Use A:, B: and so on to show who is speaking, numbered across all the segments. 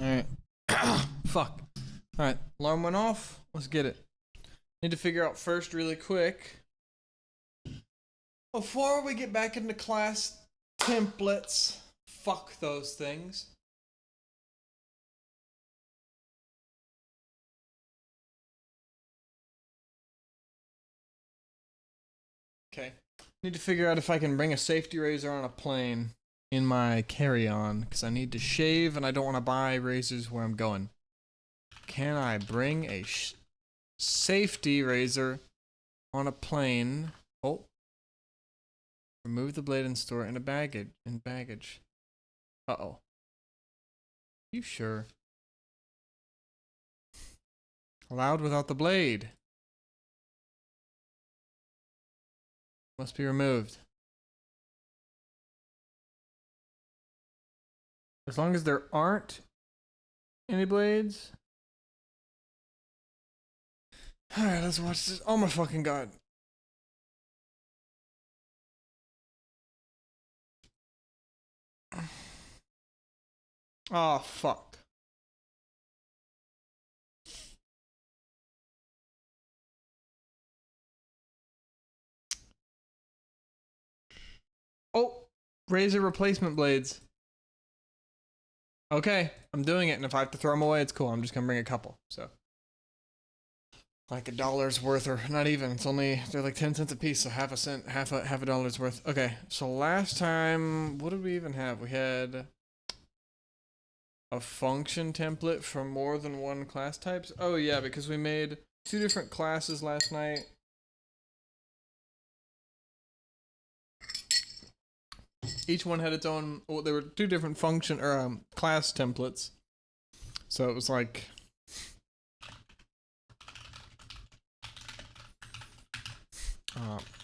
A: Alright. Fuck. Alright, alarm went off. Let's get it. Need to figure out first really quick. Before we get back into class templates. Fuck those things. Okay. Need to figure out if I can bring a safety razor on a plane in my carry-on, because I need to shave and I don't want to buy razors where I'm going. Can I bring a safety razor on a plane? Oh. Remove the blade and store it in baggage. Uh-oh. You sure? Allowed without the blade. Must be removed. As long as there aren't any blades. Alright, let's watch this. Oh my fucking god. Oh fuck. Oh, razor replacement blades. Okay, I'm doing it, and if I have to throw them away, it's cool. I'm just gonna bring a couple. So, like $1 worth, or not even. It's only they're like 10 cents a piece, so half a dollar's worth. Okay, so last time, what did we even have? We had a function template for more than one class types. Oh yeah, because we made 2 different classes last night. Each one had its own. Well, there were 2 different function or class templates. So it was like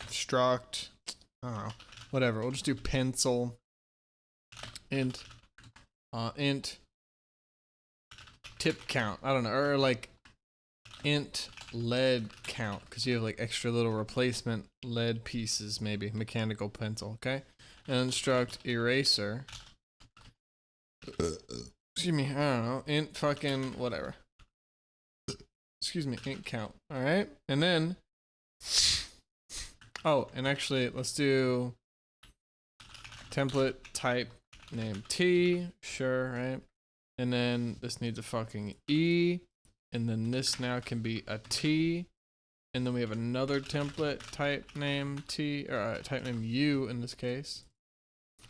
A: struct. I don't know. Whatever. We'll just do pencil. Int tip count. I don't know. Or like int lead count, because you have like extra little replacement lead pieces, maybe mechanical pencil. Okay. And struct eraser. Excuse me, I don't know. Int fucking whatever. Excuse me, int count. Alright. And then. Oh, and actually, let's do template type name T. Sure, right? And then this needs a fucking E. And then this now can be a T. And then we have another template type name T, or type name U in this case.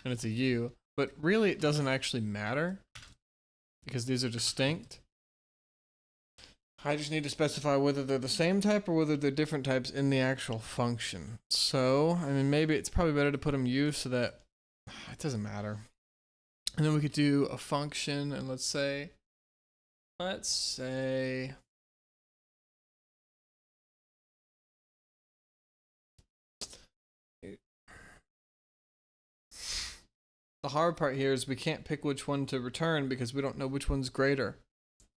A: And it's a U. But really, it doesn't actually matter, because these are distinct. I just need to specify whether they're the same type or whether they're different types in the actual function. So, I mean, maybe it's probably better to put them U so that it doesn't matter. And then we could do a function, and let's say the hard part here is we can't pick which one to return because we don't know which one's greater.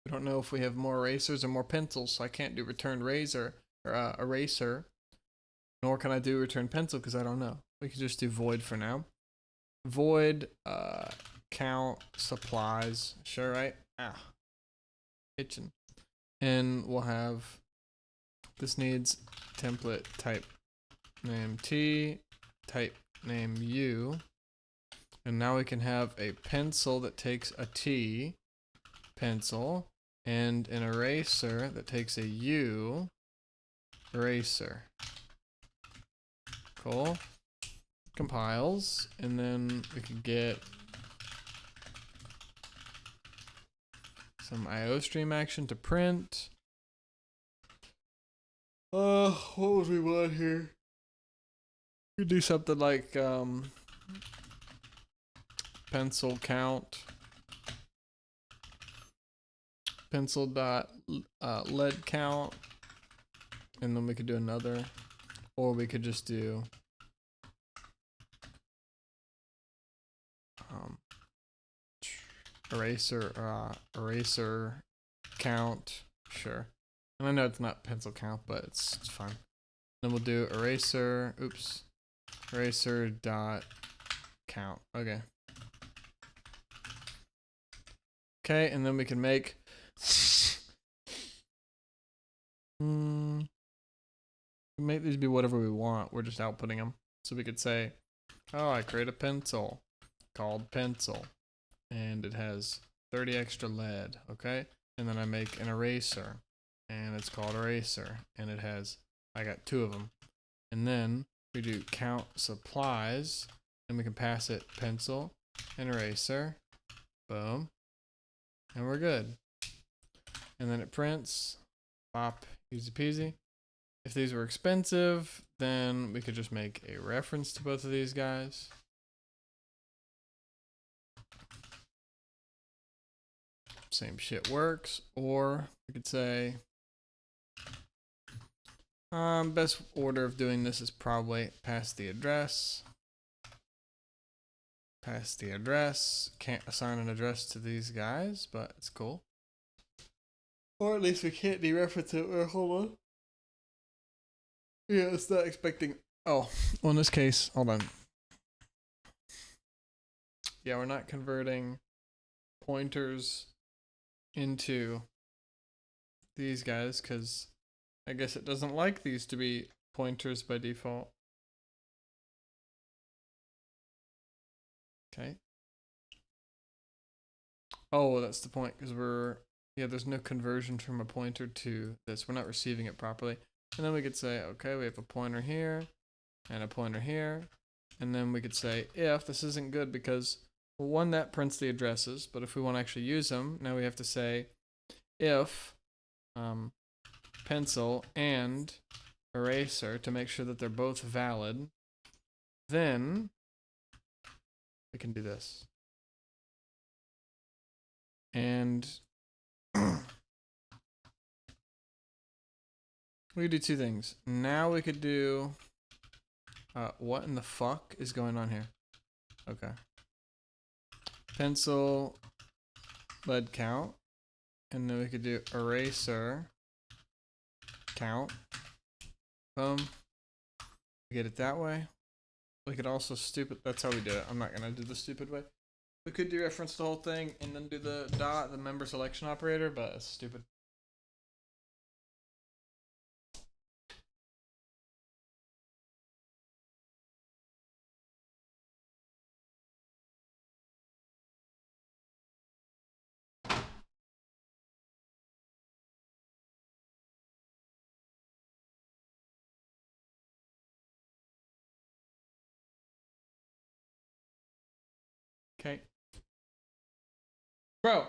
A: We don't know if we have more erasers or more pencils, so I can't do return razor or eraser. Nor can I do return pencil because I don't know. We could just do void for now. Void count supplies. Sure, right? Kitchen. And we'll have, this needs template type name T, type name U. And now we can have a pencil that takes a T, pencil, and an eraser that takes a U, eraser. Cool. Compiles, and then we could get some IOStream action to print. What would we want here? We could do something like pencil count, pencil dot lead count, and then we could do another, or we could just do eraser count. Sure. And I know it's not pencil count, but it's fine. Then we'll do eraser dot count. Okay. Okay, and then we can make make these be whatever we want. We're just outputting them. So we could say, oh, I create a pencil called pencil, and it has 30 extra lead, okay? And then I make an eraser, and it's called eraser, and it has, I got 2 of them. And then we do count supplies, and we can pass it pencil and eraser, boom, and we're good. And then it prints, pop, easy peasy. If these were expensive, then we could just make a reference to both of these guys. Same shit works. Or we could say, best order of doing this is probably pass the address. Pass the address. Can't assign an address to these guys, but it's cool. Or at least we can't dereference it. Hold on. Yeah, it's not expecting. Oh, well, in this case, hold on. Yeah, we're not converting pointers into these guys because I guess it doesn't like these to be pointers by default. Okay. Oh, that's the point because there's no conversion from a pointer to this. We're not receiving it properly. And then we could say, okay, we have a pointer here and a pointer here. And then we could say if this isn't good because, well, one, that prints the addresses, but if we want to actually use them, now we have to say if pencil and eraser to make sure that they're both valid, then we can do this. And we could do 2 things. Now we could do what in the fuck is going on here? Okay. Pencil lead count. And then we could do eraser count. Boom. We get it that way. We could also that's how we do it. I'm not gonna do the stupid way. We could dereference the whole thing and then do the dot, the member selection operator, but it's stupid. Okay. Bro,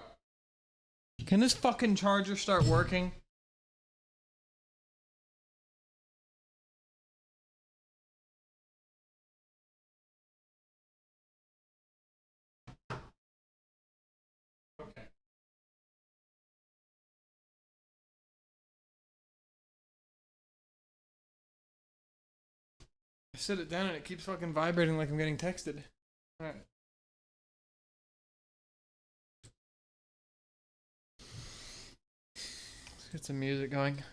A: can this fucking charger start working? Okay. I set it down and it keeps fucking vibrating like I'm getting texted. Alright. Let's get some music going.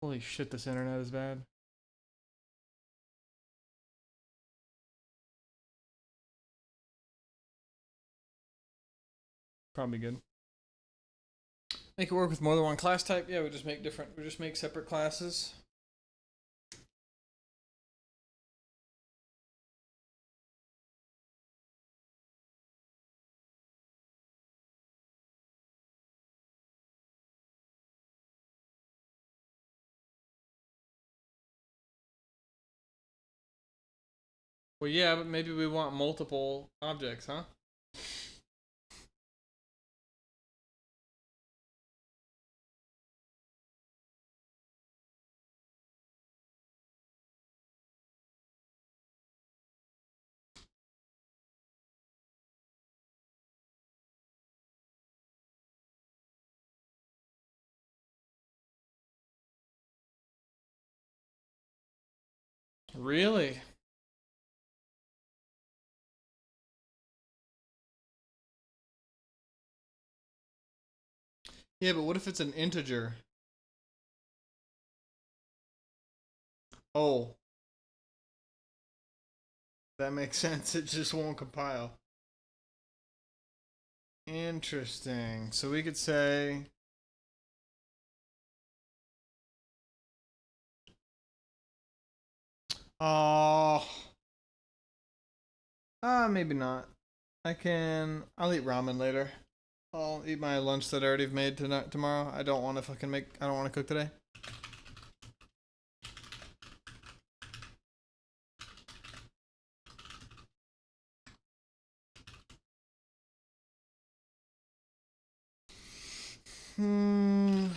A: Holy shit, this internet is bad. Probably good. Make it work with more than one class type? Yeah, we just make separate classes. Well, yeah, but maybe we want multiple objects, huh? Really? Yeah, but what if it's an integer? Oh. That makes sense. It just won't compile. Interesting. So we could say oh maybe not. I'll eat ramen later. I'll eat my lunch that I already made tonight tomorrow. I don't want to I don't want to cook today. Hmm.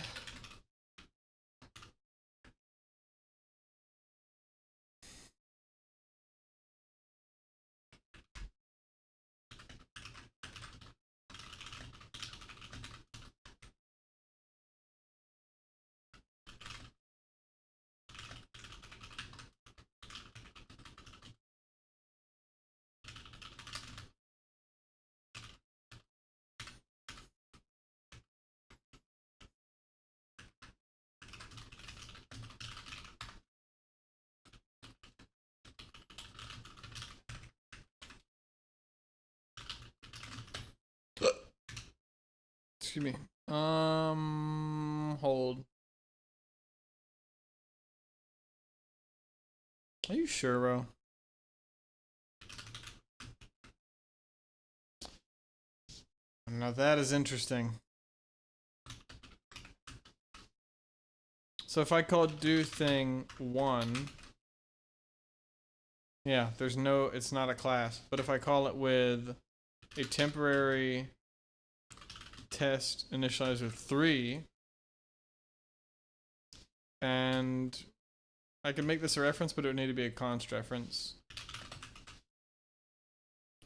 A: Excuse me. Hold. Are you sure, bro? Now that is interesting. So if I call do thing 1, yeah, it's not a class. But if I call it with a temporary test initializer 3, and I can make this a reference, but it would need to be a const reference.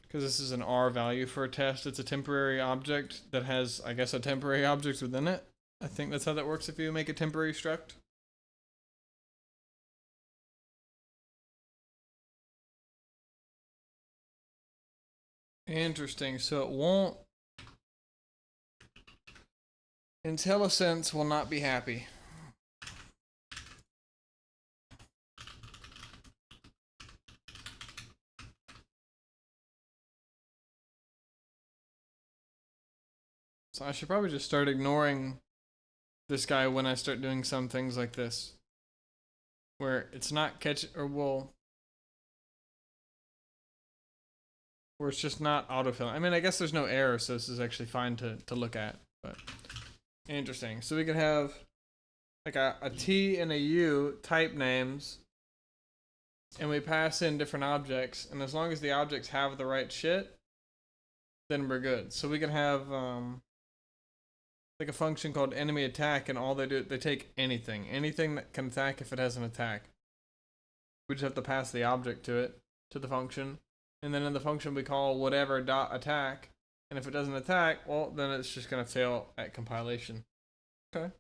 A: Because this is an R value for a test. It's a temporary object that has, I guess, a temporary object within it. I think that's how that works if you make a temporary struct. Interesting. So it won't. IntelliSense will not be happy. So I should probably just start ignoring this guy when I start doing some things like this. Where it's not catch or where it's just not autofilling. I mean, I guess there's no error, so this is actually fine to look at. But interesting. So we could have like a T and a U type names, and we pass in different objects, and as long as the objects have the right shit, then we're good. So we can have like a function called enemy attack, and all they do, they take anything that can attack if it has an attack. We just have to pass the object to the function, and then in the function we call whatever dot attack, and if it doesn't attack, well, then it's just gonna fail at compilation. Okay.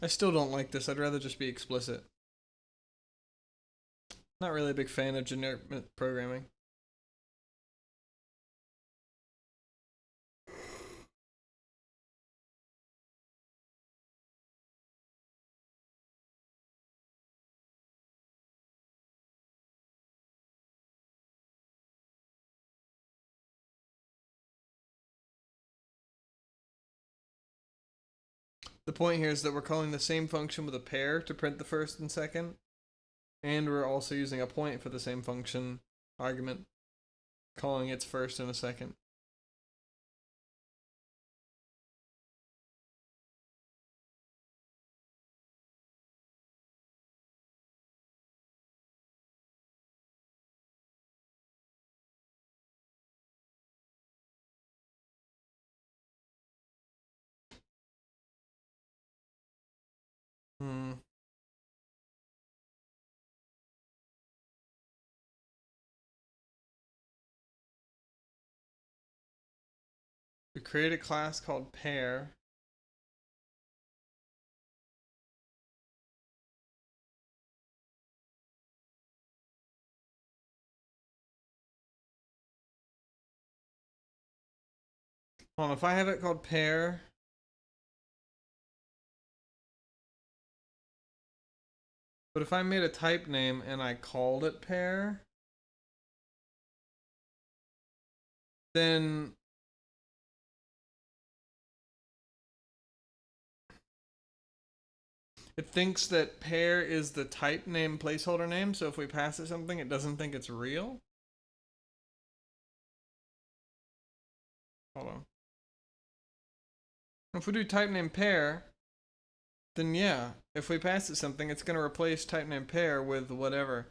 A: I still don't like this. I'd rather just be explicit. Not really a big fan of generic programming. The point here is that we're calling the same function with a pair to print the first and second, and we're also using a point for the same function argument, calling its first and a second. Hmm. We create a class called pair. Hold on, if I have it called pair, but if I made a type name and I called it pair, then it thinks that pair is the type name placeholder name, so if we pass it something, it doesn't think it's real. Hold on. If we do type name pair, then yeah, if we pass it something, it's going to replace type name pair with whatever.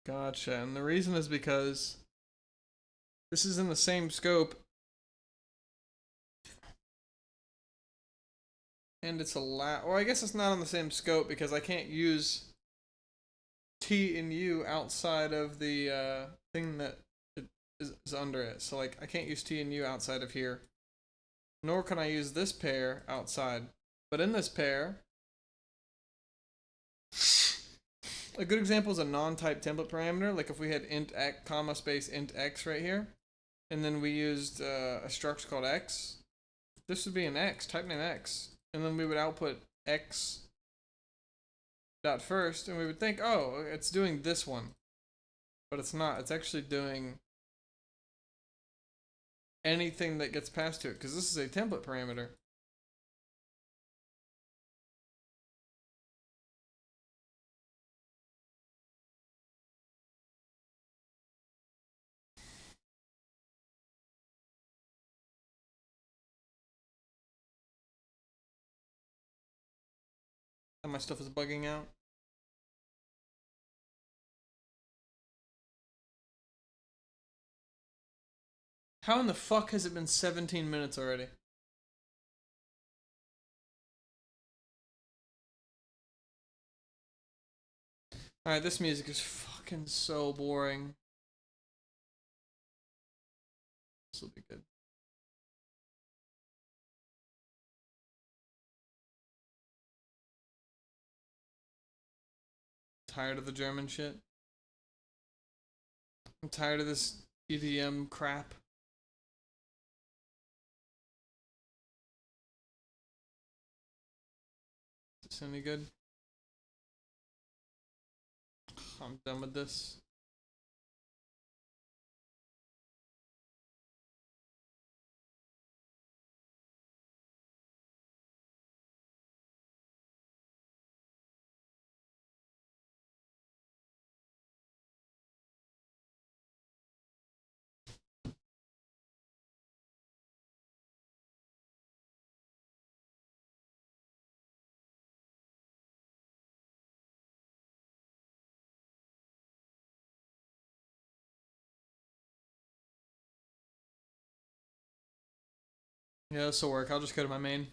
A: Gotcha. And the reason is because this is in the same scope, and it's or I guess it's not on the same scope because I can't use T and U outside of the thing that is under it. So like I can't use T and U outside of here, nor can I use this pair outside. But in this pair, a good example is a non-type template parameter. Like if we had int x comma space int x right here, and then we used a struct called x, this would be an x, type name x, and then we would output x dot first, and we would think, oh, it's doing this one, but it's not. It's actually doing anything that gets passed to it because this is a template parameter. And my stuff is bugging out. How in the fuck has it been 17 minutes already? Alright, this music is fucking so boring. This will be good. Tired of the German shit. I'm tired of this EDM crap. Is this any good? I'm done with this. Yeah, this will work. I'll just go to my main.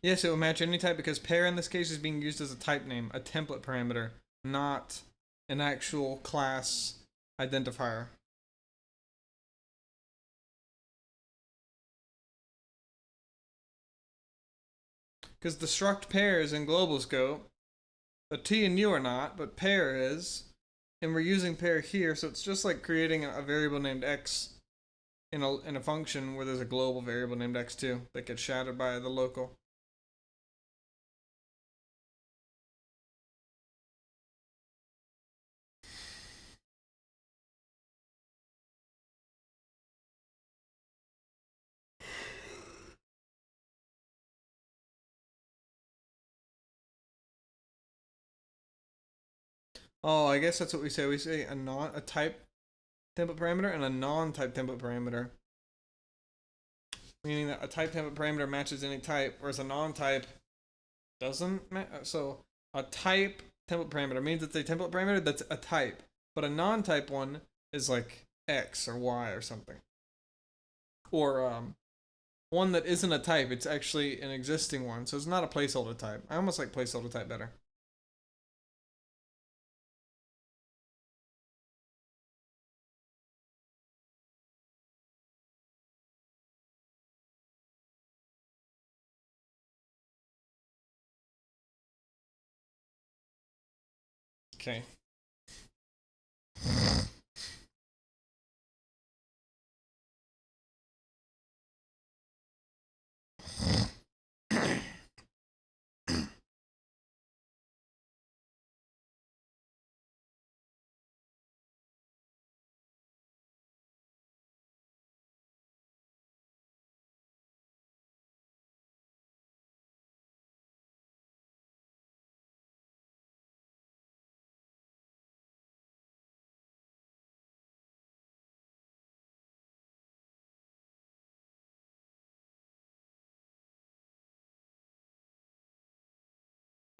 A: Yes, it will match any type because pair in this case is being used as a type name, a template parameter, not an actual class identifier. Because the struct pair is in global scope, the T and U are not, but pair is, and we're using pair here, so it's just like creating a variable named x in a function where there's a global variable named x2 that gets shadowed by the local. Oh, I guess that's what we say. We say a type template parameter and a non-type template parameter. Meaning that a type template parameter matches any type, whereas a non-type doesn't match. So a type template parameter means it's a template parameter that's a type, but a non-type one is like X or Y or something. Or one that isn't a type, it's actually an existing one, so it's not a placeholder type. I almost like placeholder type better. Okay.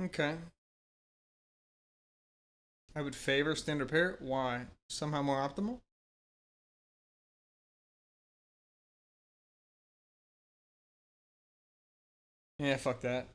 A: Okay. I would favor standard pair. Why? Somehow more optimal? Yeah, fuck that.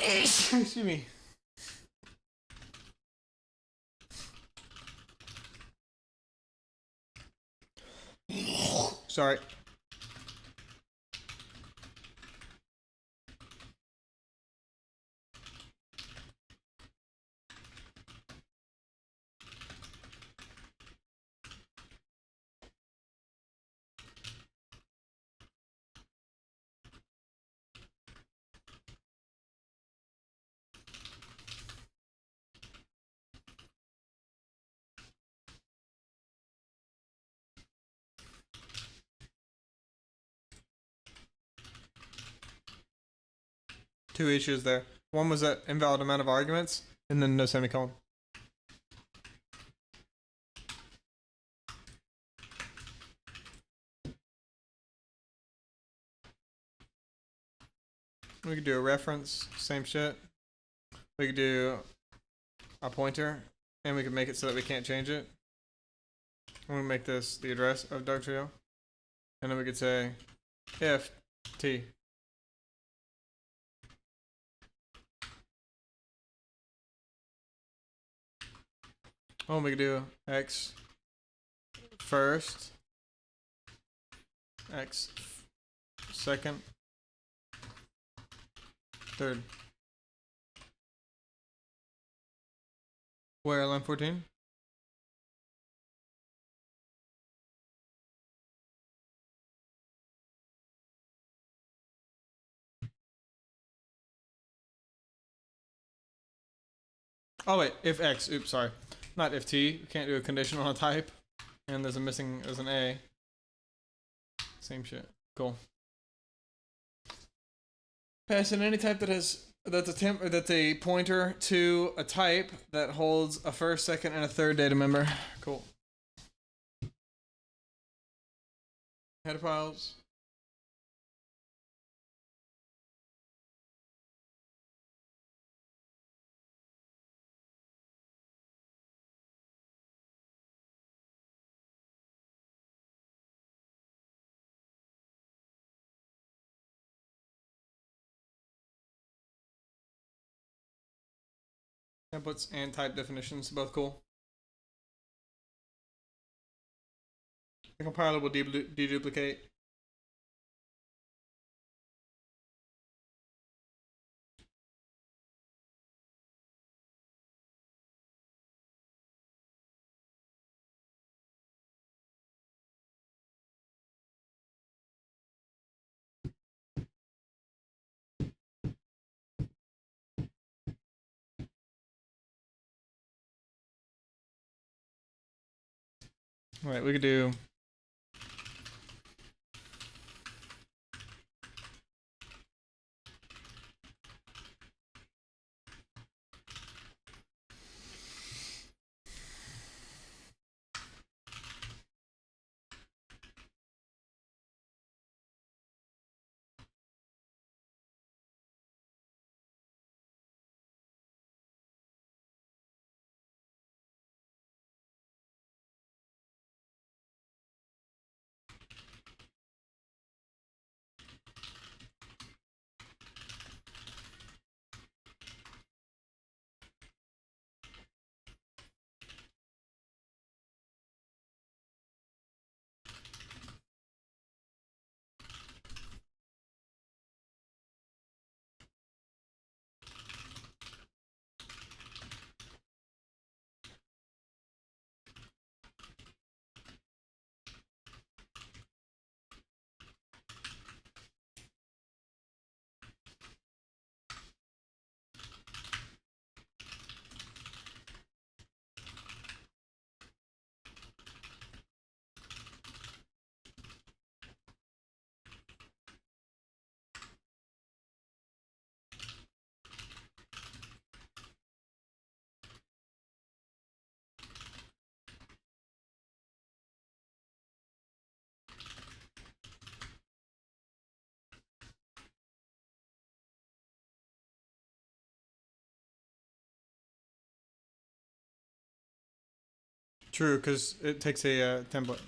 A: Excuse me. Sorry. Two issues there. One was that invalid amount of arguments, and then no semicolon. We could do a reference, same shit. We could do a pointer, and we could make it so that we can't change it. I'm gonna make this the address of Dark Trio, and then we could say if t. Oh, we could do x first, x second, third. Where line 14? Oh wait, if x. Oops, sorry. Not if t. We can't do a condition on a type. And there's an a. Same shit. Cool. Pass in any type that's a pointer to a type that holds a first, second, and a third data member. Cool. Header files. Templates and type definitions, both cool. The compiler will deduplicate. Right, we could do. True, because it takes a template.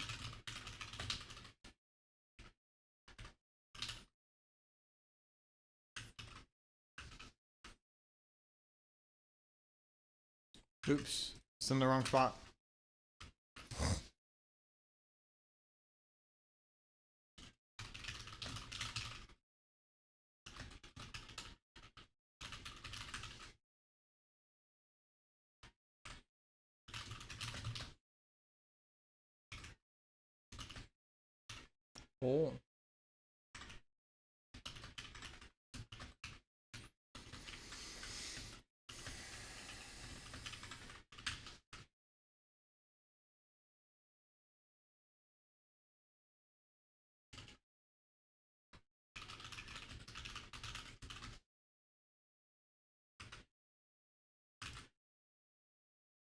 A: Oops, it's in the wrong spot. Oh.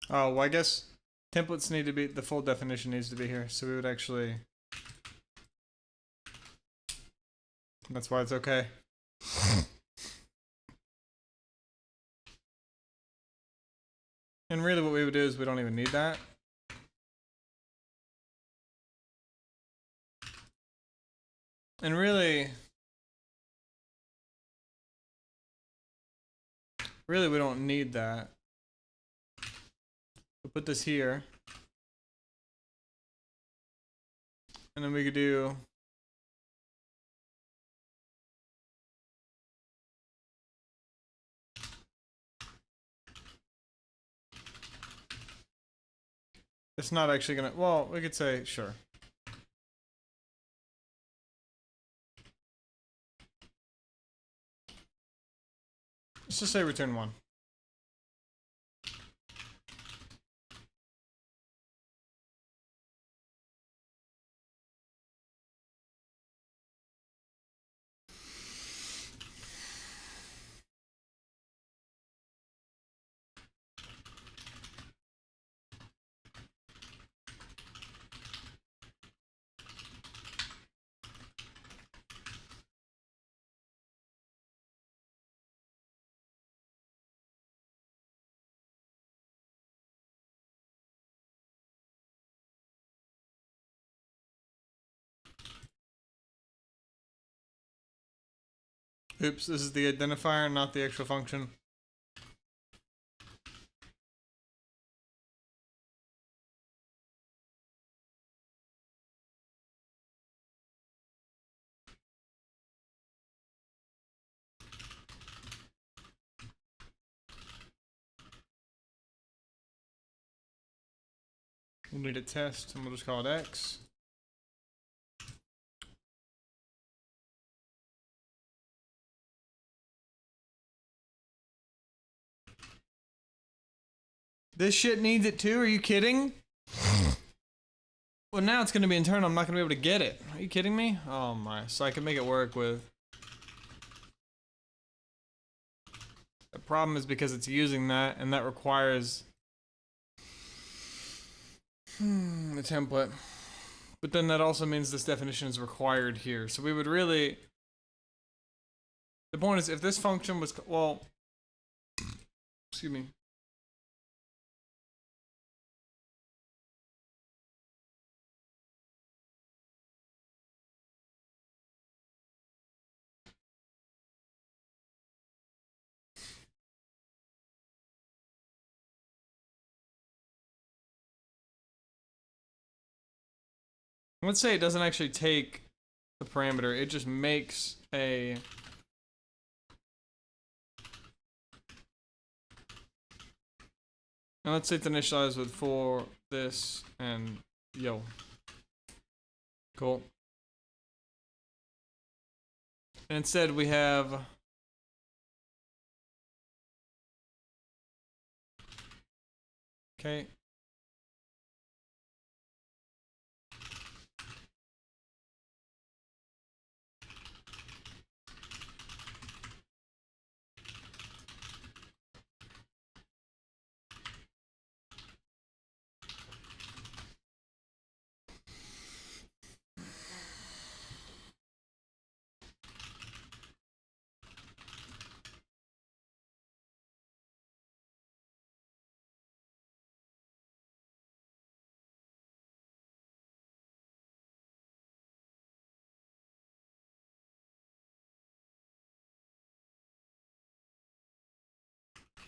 A: Oh, well, I guess templates need to be, the full definition needs to be here, so we would actually, that's why it's okay. And really what we would do is we don't even need that. And really we don't need that. We'll put this here. And then we could do it's not actually gonna, well, we could say sure. Let's just say return 1. Oops, this is the identifier, not the actual function. We'll need a test, and we'll just call it X. This shit needs it too? Are you kidding? Well, now it's going to be internal. I'm not going to be able to get it. Are you kidding me? Oh my. So I can make it work with... The problem is because it's using that, and that requires... the template. But then that also means this definition is required here. So we would really... The point is, if this function was... Well... Excuse me. Let's say it doesn't actually take the parameter. It just makes a... And let's say it's initialized with for this and yo. Cool. And instead we have... Okay.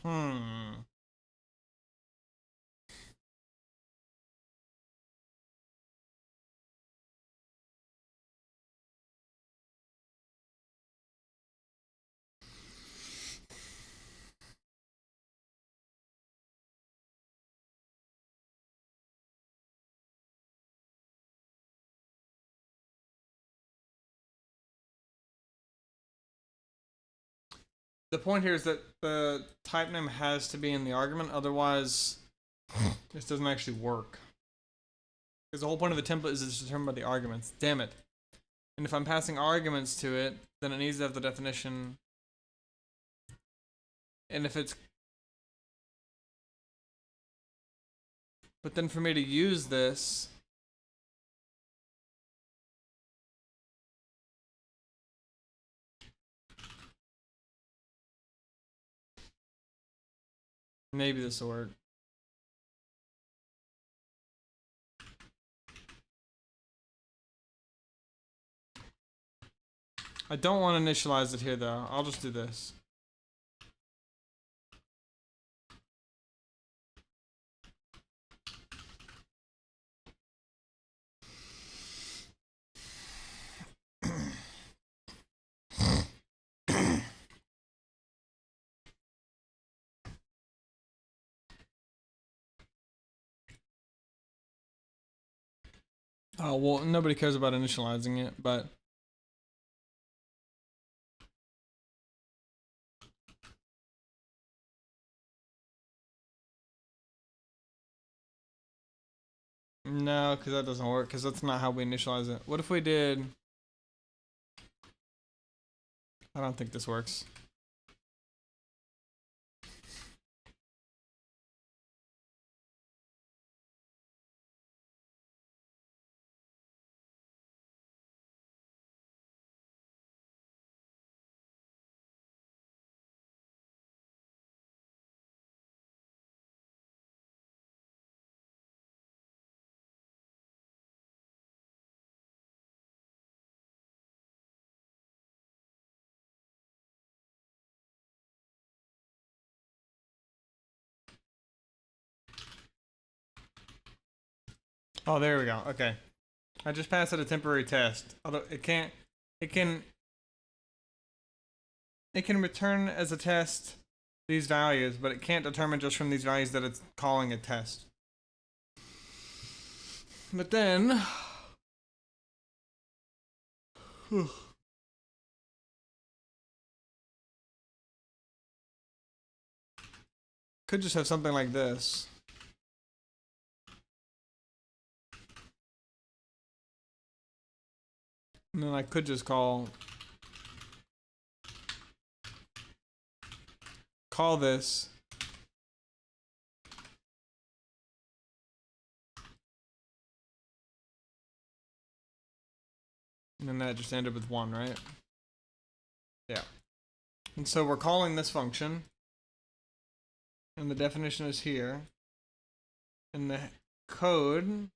A: Hmm. The point here is that the type name has to be in the argument, otherwise this doesn't actually work. Because the whole point of a template is it's determined by the arguments. Damn it. And if I'm passing arguments to it, then it needs to have the definition. And if it's... But then for me to use this... Maybe this will work. I don't want to initialize it here though. I'll just do this. Oh, well, nobody cares about initializing it, but... No, because that doesn't work, because that's not how we initialize it. What if we did... I don't think this works. Oh, there we go. Okay. I just passed it a temporary test. Although it can't... It can return as a test these values, but it can't determine just from these values that it's calling a test. But then... Could just have something like this. And then I could just call this. And then that just ended with 1, right? Yeah. And so we're calling this function. And the definition is here. And the code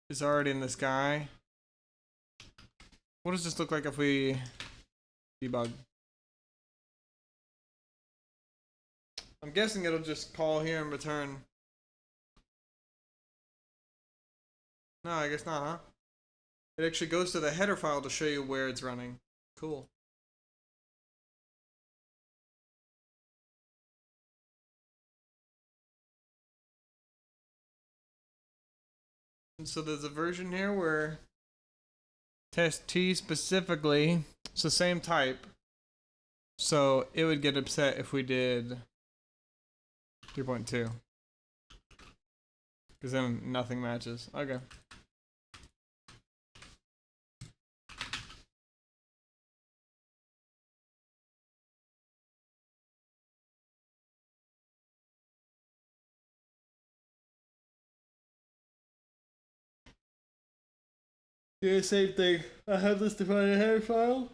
A: is already in this guy. What does this look like if we debug? I'm guessing it'll just call here and return. No, I guess not, huh? It actually goes to the header file to show you where it's running. Cool. And so there's a version here where test T specifically, it's the same type. So it would get upset if we did 3.2. Because then nothing matches. Okay. Yeah, same thing. I have this defined in a header file.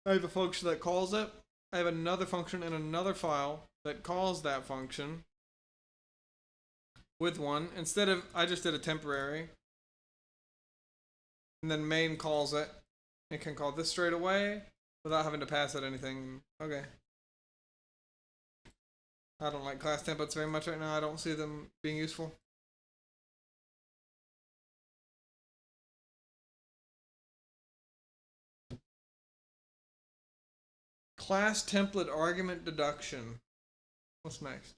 A: I have a function that calls it. I have another function in another file that calls that function with 1. Instead of, I just did a temporary. And then main calls it. It can call this straight away without having to pass it anything. Okay. I don't like class templates very much right now. I don't see them being useful. Class template argument deduction. What's next?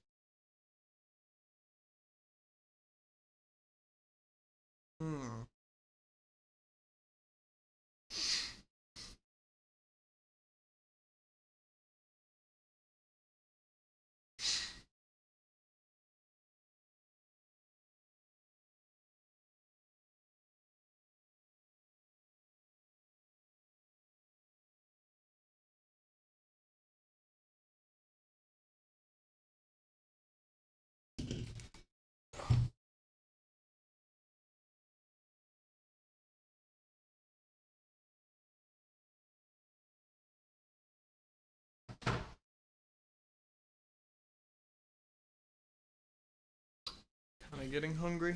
A: Kind of getting hungry.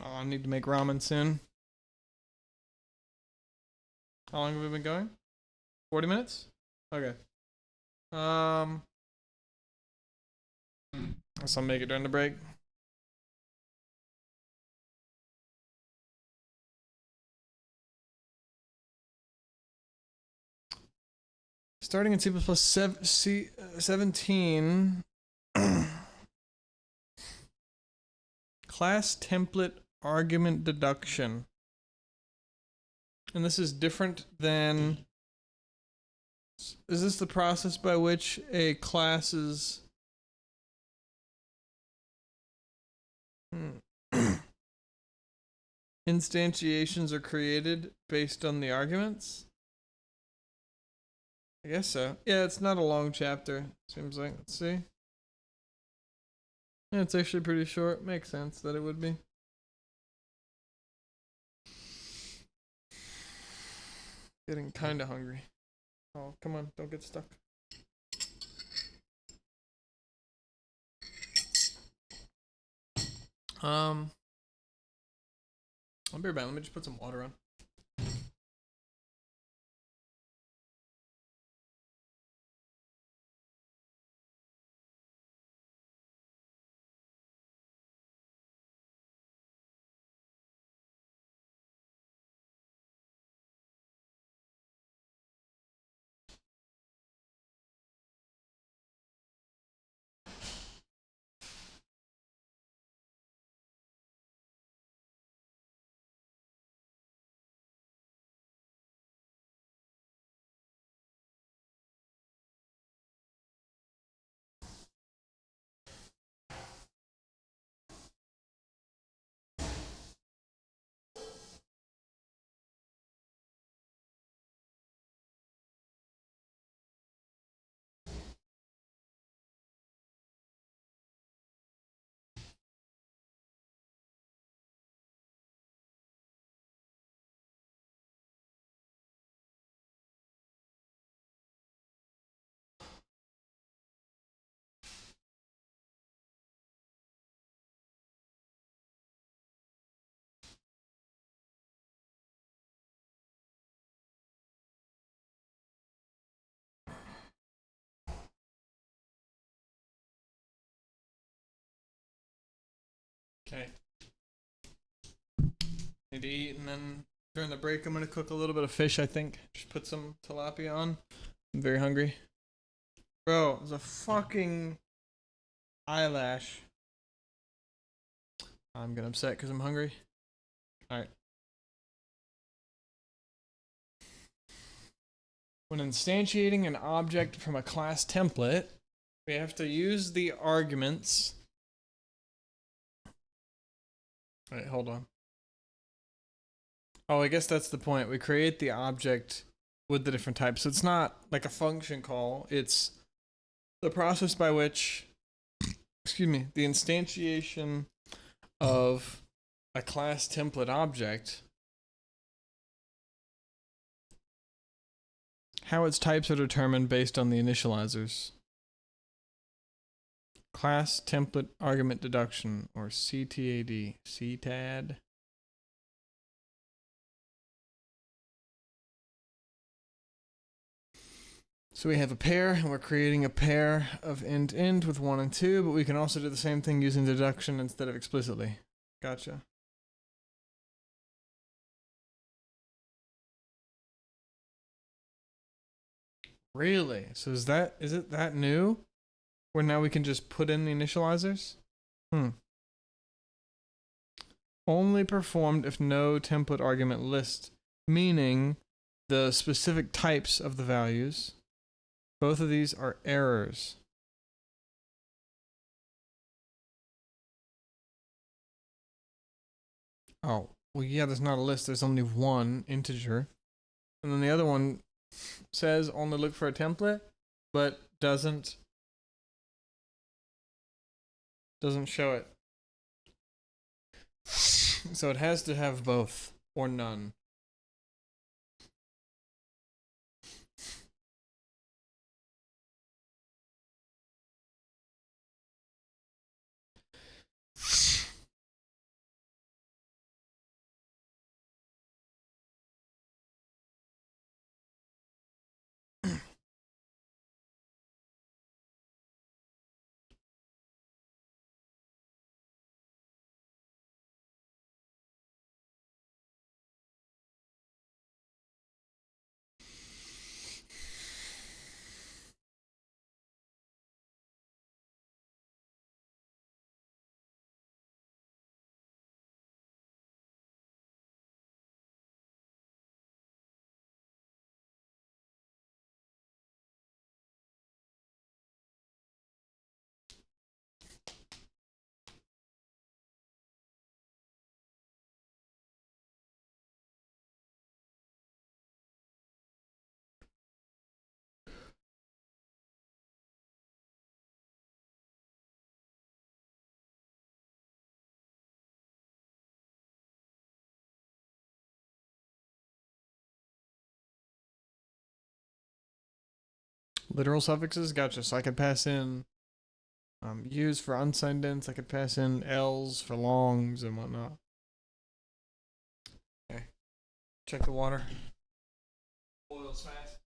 A: Oh, I need to make ramen soon. How long have we been going? 40 minutes? Okay. Guess I'll make it during the break. Starting in C++ 17, class template argument deduction. And this is different than, is this the process by which a class's instantiations are created based on the arguments? I guess so. Yeah, it's not a long chapter, seems like. Let's see. Yeah, it's actually pretty short. Makes sense that it would be. Getting kinda hungry. Oh, come on, don't get stuck. I'll be right back. Let me just put some water on. Okay. Need to eat, and then during the break, I'm gonna cook a little bit of fish. I think just put some tilapia on. I'm very hungry, bro. There's a fucking eyelash. I'm getting upset because I'm hungry. All right. When instantiating an object from a class template, we have to use the arguments. All right, hold on. Oh, I guess that's the point. We create the object with the different types. So it's not like a function call. It's the process by which, excuse me, the instantiation of a class template object, how its types are determined based on the initializers. Class template argument deduction, or CTAD. CTAD. So we have a pair, and we're creating a pair of int with 1 and 2, but we can also do the same thing using deduction instead of explicitly. Gotcha. Really? So is it that new? Where now we can just put in the initializers? Only performed if no template argument list, meaning the specific types of the values. Both of these are errors. Oh, well, yeah, there's not a list. There's only one integer. And then the other one says only look for a template, but doesn't show it. So it has to have both or none. Literal suffixes? Gotcha. So I could pass in U's for unsigned ints. I could pass in L's for longs and whatnot. Okay. Check the water. Boils fast.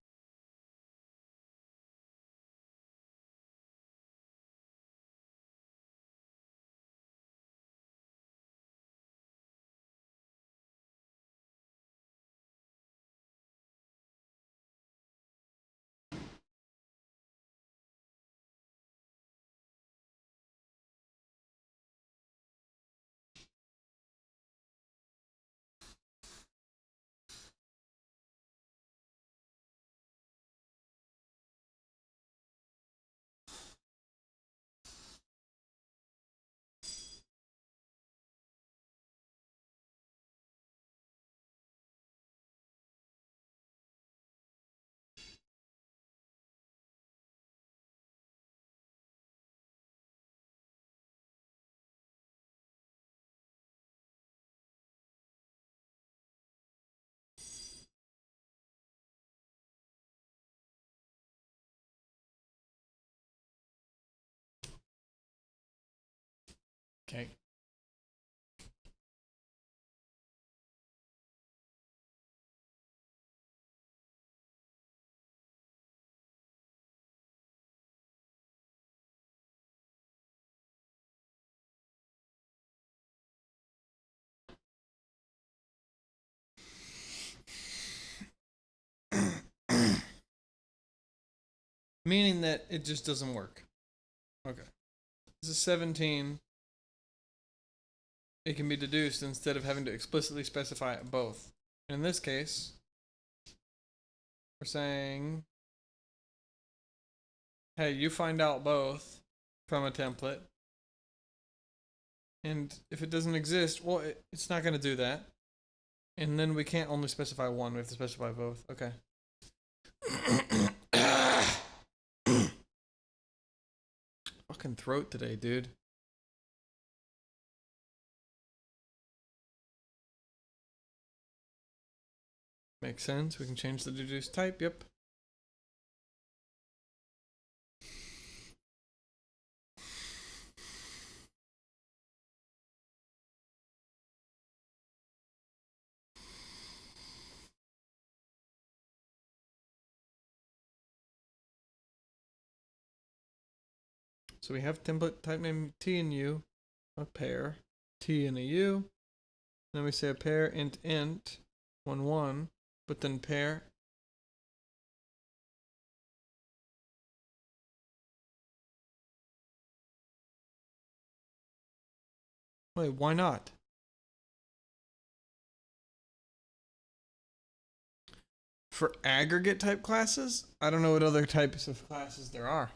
A: Okay. meaning that it just doesn't work. Okay. This is 17. It can be deduced instead of having to explicitly specify both. In this case, we're saying, hey, you find out both from a template. And if it doesn't exist, well, it's not going to do that. And then we can't only specify one, we have to specify both. Okay. Fucking throat today, dude. Makes sense. We can change the deduced type. Yep. So we have template type name T and U, a pair, T and a U. Then we say a pair int 1 1, but then pair. Wait, why not? For aggregate type classes, I don't know what other types of classes there are.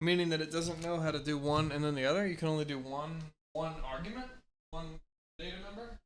A: Meaning that it doesn't know how to do one and then the other. You can only do one argument, one data member.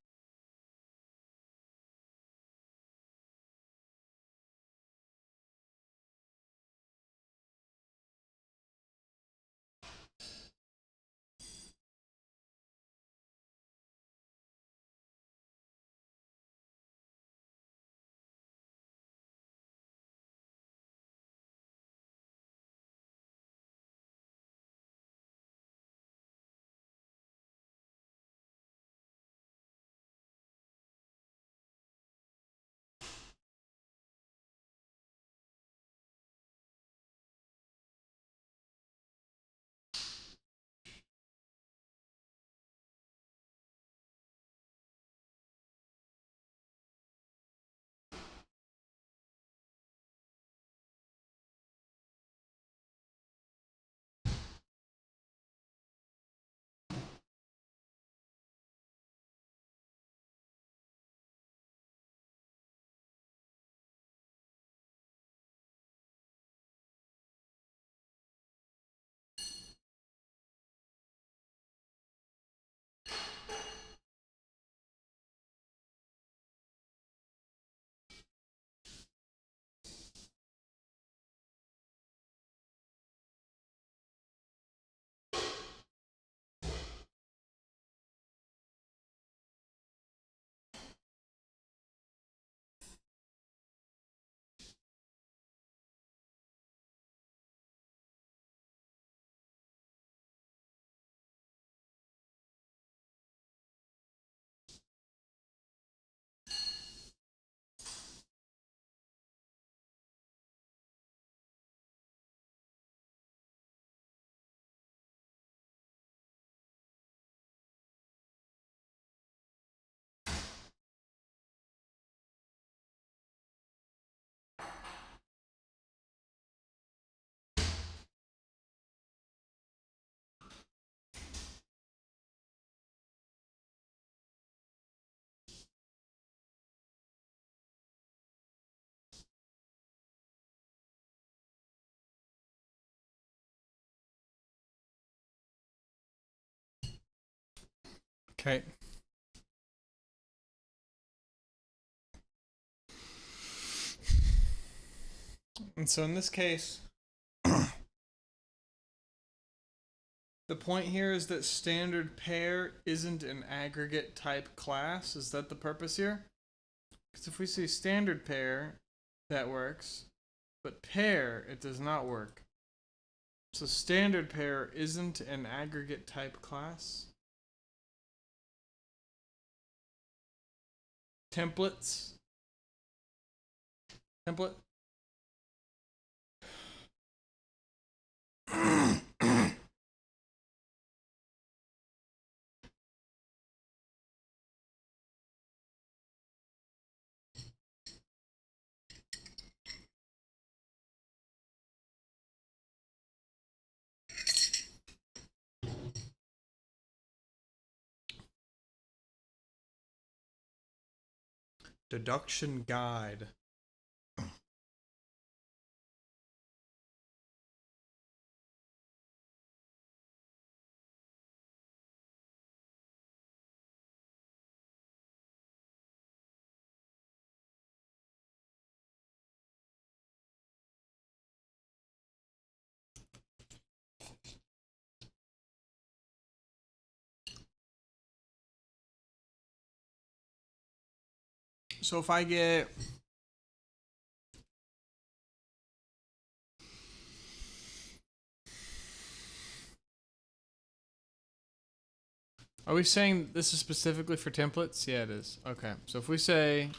A: Okay. And so in this case, the point here is that standard pair isn't an aggregate type class. Is that the purpose here? Because if we see standard pair, that works. But pair, it does not work. So standard pair isn't an aggregate type class. Templates. Template. Deduction guide. So if I get Are we saying this is specifically for templates? Yeah, it is. Okay. So if we say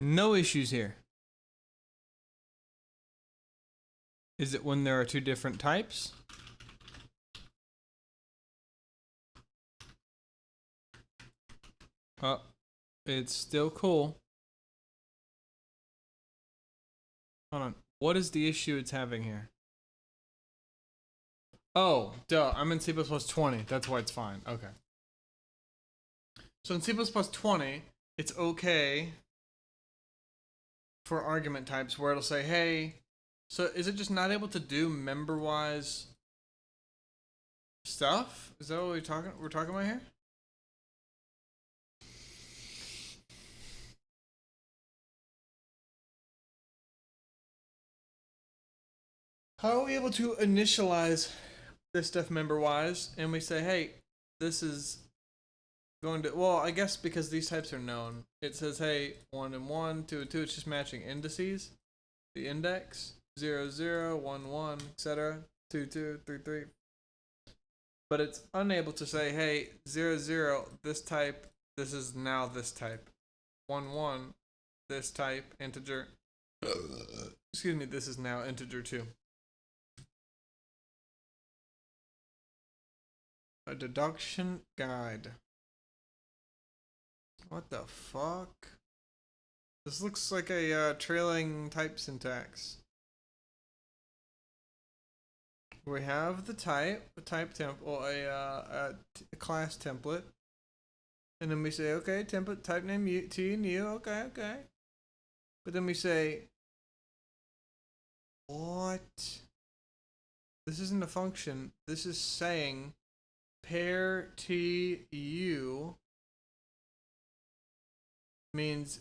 A: no issues here. Is it when there are two different types? Oh, it's still cool. Hold on. What is the issue it's having here? Oh, duh. I'm in C++ 20. That's why it's fine. Okay. So in C++ 20, it's okay for argument types where it'll say, hey, so is it just not able to do member-wise stuff? Is that what we're talking about here? How are we able to initialize this stuff member-wise and we say, hey, this is going to, well, I guess because these types are known, it says, hey, 1 and 1, 2 and 2, it's just matching indices, the index, 0, 0, 1, 1, etc., 2, 2, 3, 3. But it's unable to say, hey, 0, 0, this type, this is now this type. 1, 1, this type, integer. Excuse me, this is now integer 2. A deduction guide. What the fuck? This looks like a trailing type syntax. We have the type, well, a class template, and then we say, okay, template type name T and U, okay. But then we say, what? This isn't a function. This is saying pair T U means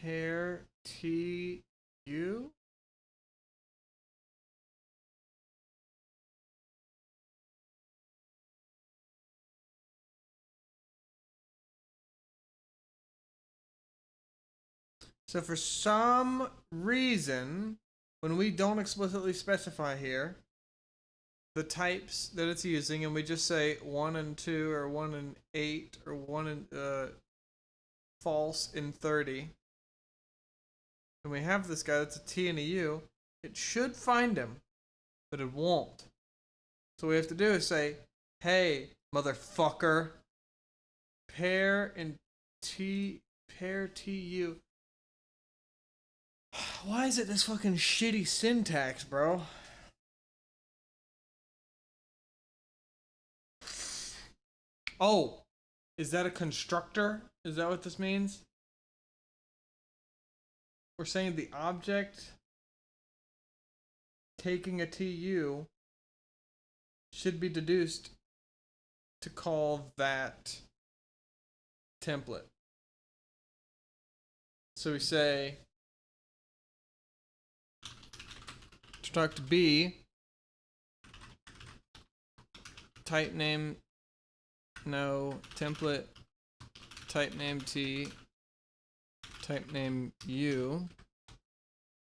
A: pair T U. So for some reason, when we don't explicitly specify here the types that it's using, and we just say 1 and 2, or 1 and 8, or 1 and false in 30, and we have this guy that's a T and a U, it should find him, but it won't. So what we have to do is say, hey, motherfucker, pair TU. Why is it this fucking shitty syntax, bro? Oh, is that a constructor? Is that what this means? We're saying the object taking a TU should be deduced to call that template. So we say struct B, type name no, template, type name T, type name U,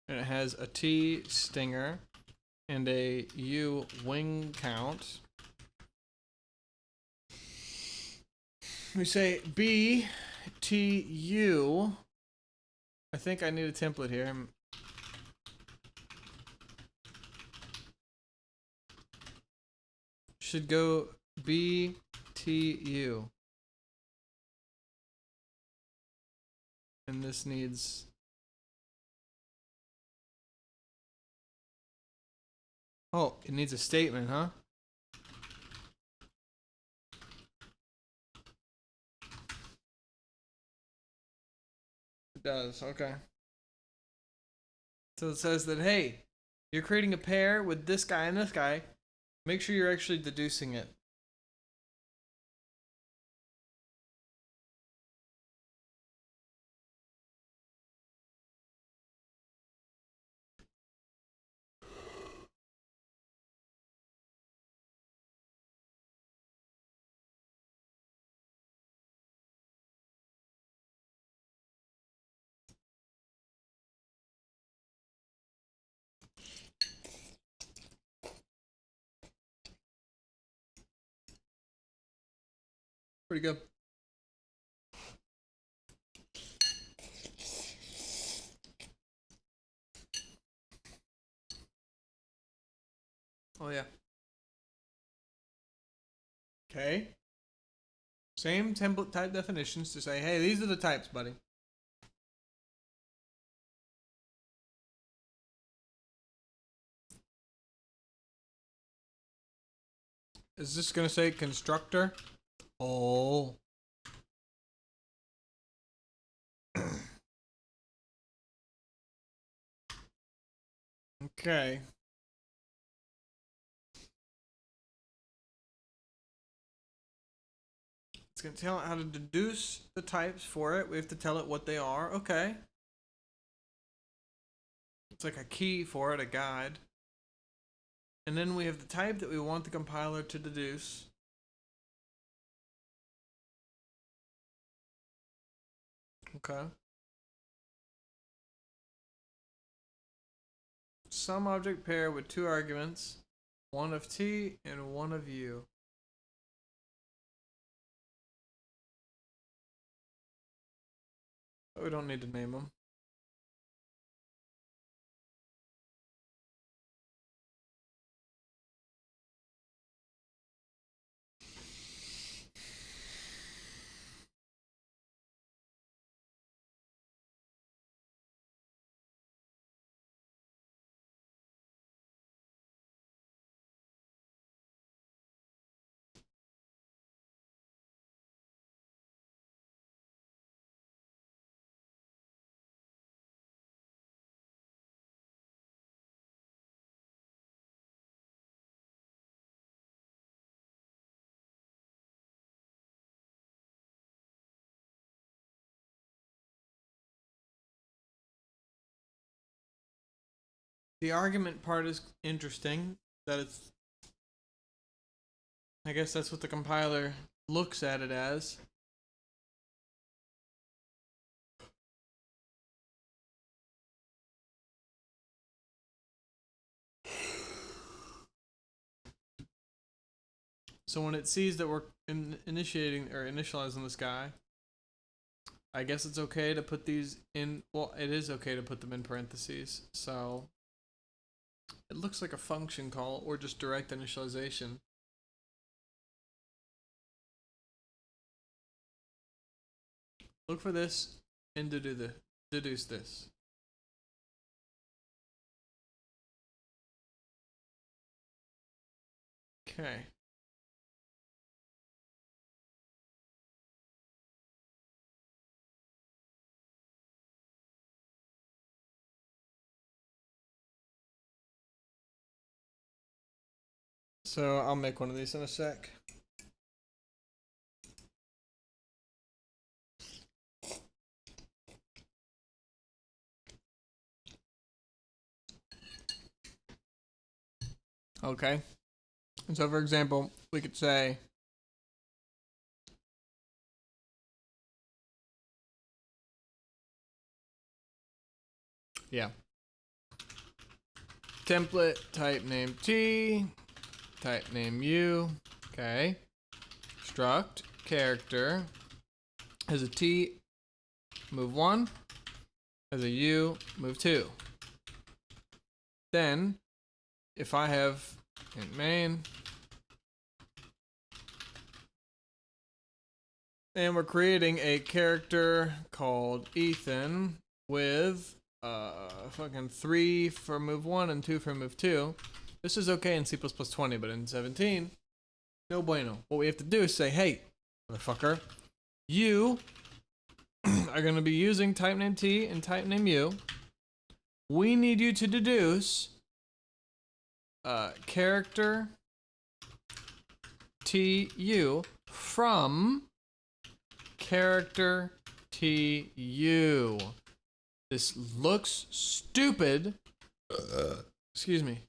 A: and it has a T stinger and a U wing count. We say B T U I think I need a template here. Should go BTU. And this needs... Oh, it needs a statement, huh? It does, okay. So it says that, hey, you're creating a pair with this guy and this guy. Make sure you're actually deducing it. Pretty good. Oh, yeah. Okay. Same template type definitions to say, hey, these are the types, buddy. Is this going to say constructor? Oh. Okay. It's going to tell it how to deduce the types for it. We have to tell it what they are. Okay. It's like a key for it, a guide. And then we have the type that we want the compiler to deduce. Okay. Some object pair with two arguments, one of t and one of u. But we don't need to name them. The argument part is interesting. That it's, I guess that's what the compiler looks at it as. So when it sees that we're initiating or initializing this guy, I guess it's okay to put these in. Well, it is okay to put them in parentheses. So it looks like a function call or just direct initialization. Look for this and deduce this. Okay. So I'll make one of these in a sec. Okay. And so for example, we could say template type name t, type name u. Okay. Struct character has a t move 1 as a U, move 2. Then, if I have int main, and we're creating a character called Ethan with fucking 3 for move 1 and 2 for move 2. This is okay in C++20, but in 17, no bueno. What we have to do is say, hey, motherfucker, you are going to be using type name T and type name U. We need you to deduce character TU from character TU. This looks stupid. Excuse me.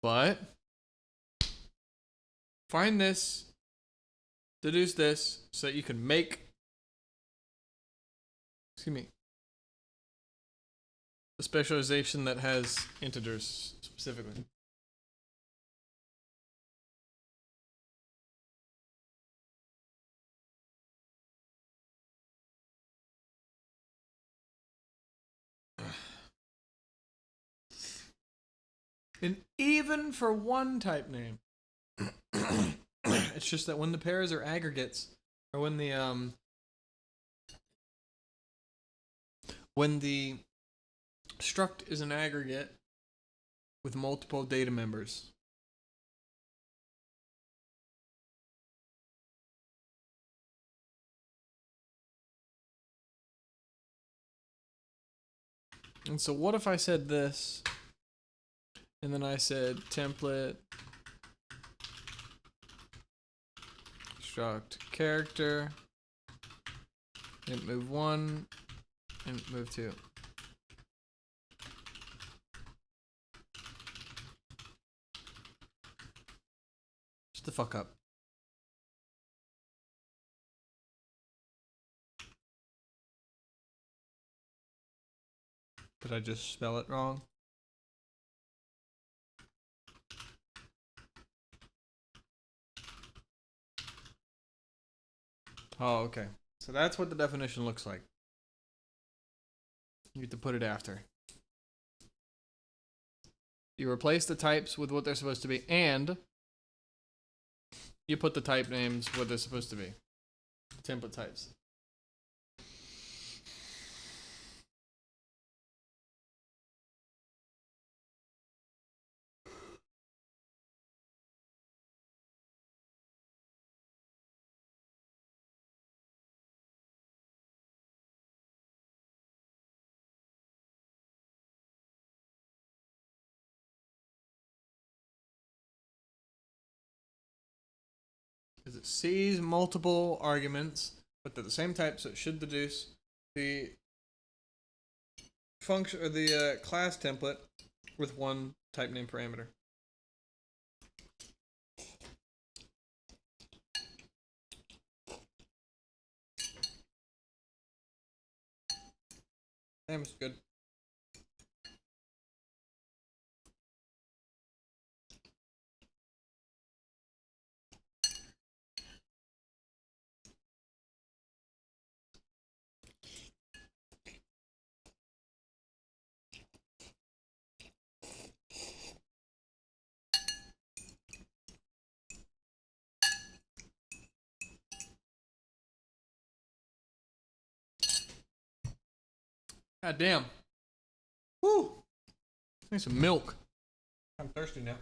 A: But find this, deduce this, so that you can make, excuse me, the specialization that has integers specifically. And even for one type name, it's just that when the pairs are aggregates, or when the struct is an aggregate with multiple data members. And so what if I said this, and then I said template struct character, int move 1, int move 2. Shut the fuck up. Did I just spell it wrong? Oh, okay. So that's what the definition looks like. You have to put it after. You replace the types with what they're supposed to be, and you put the type names where they're supposed to be. Template types. Because it sees multiple arguments, but they're the same type, so it should deduce the function or the class template with one type name parameter. Damn, it's good. God damn. Woo! I need some milk. I'm thirsty now.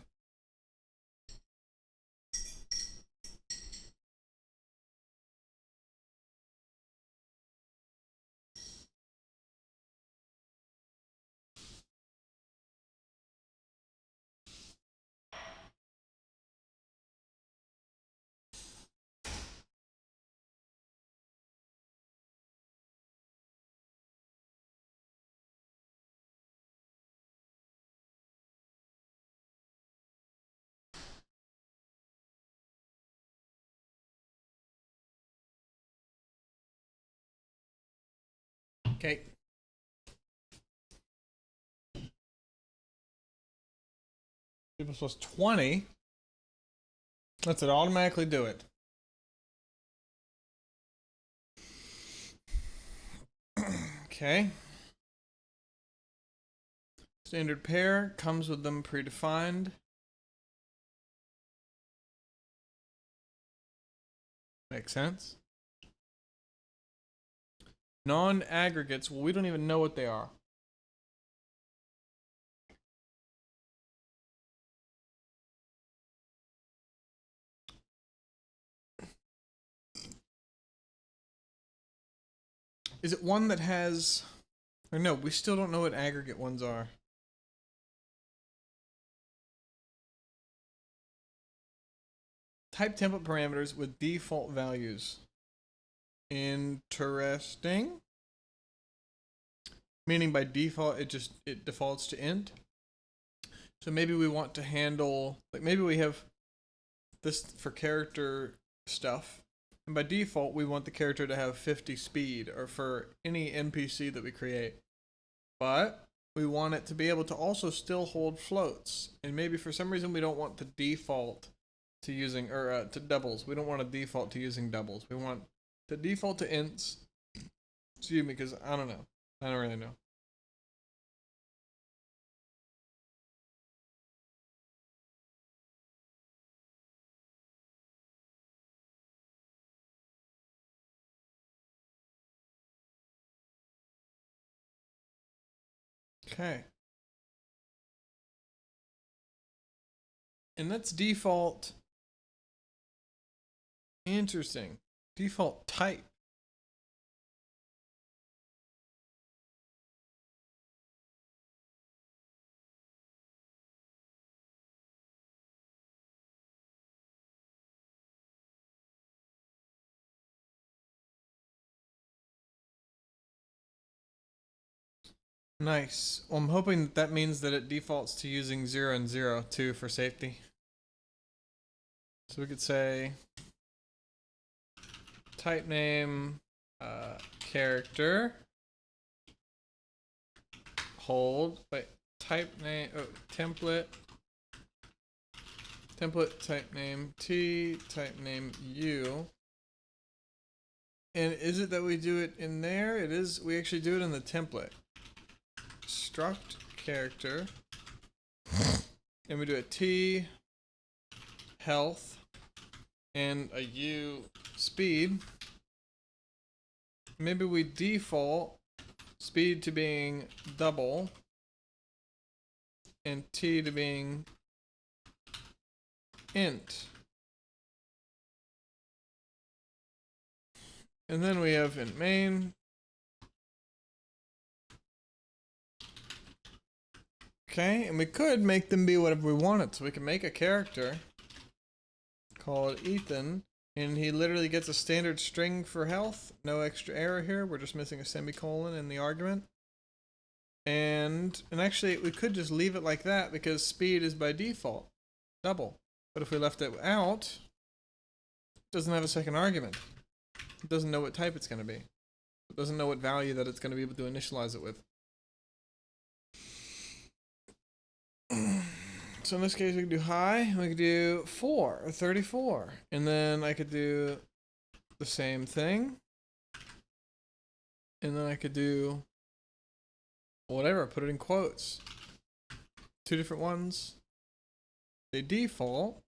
A: Okay. People plus 20. Let's it automatically do it. Okay. Standard pair comes with them predefined. Makes sense. Non-aggregates, well, we don't even know what they are. Is it one that has, or no, we still don't know what aggregate ones are. Type template parameters with default values. Interesting. Meaning by default, it defaults to int. So maybe we want to handle, like maybe we have this for character stuff, and by default we want the character to have 50 speed, or for any NPC that we create. But we want it to be able to also still hold floats, and maybe for some reason we don't want to default to using, or to doubles. We don't want to default to using doubles. We want to default to ints. Excuse me, because I don't know. I don't really know. Okay. And that's default. Interesting. Default type. Nice. Well, I'm hoping that means that it defaults to using 0 and 0 too for safety. So we could say type name character hold, wait, type name, template type name T, type name U. And is it that we do it in there? It is, we actually do it in the template. Struct character, and we do a T health and a U speed. Maybe we default speed to being double and T to being int. And then we have int main. Okay, and we could make them be whatever we wanted. So we can make a character called Ethan, and he literally gets a standard string for health. No extra error here. We're just missing a semicolon in the argument. And actually, we could just leave it like that because speed is by default double. But if we left it out, it doesn't have a second argument. It doesn't know what type it's going to be. It doesn't know what value that it's going to be able to initialize it with. So in this case, we could do high. We could do 4 or 34. And then I could do the same thing. And then I could do whatever, put it in quotes. 2 different ones. They default.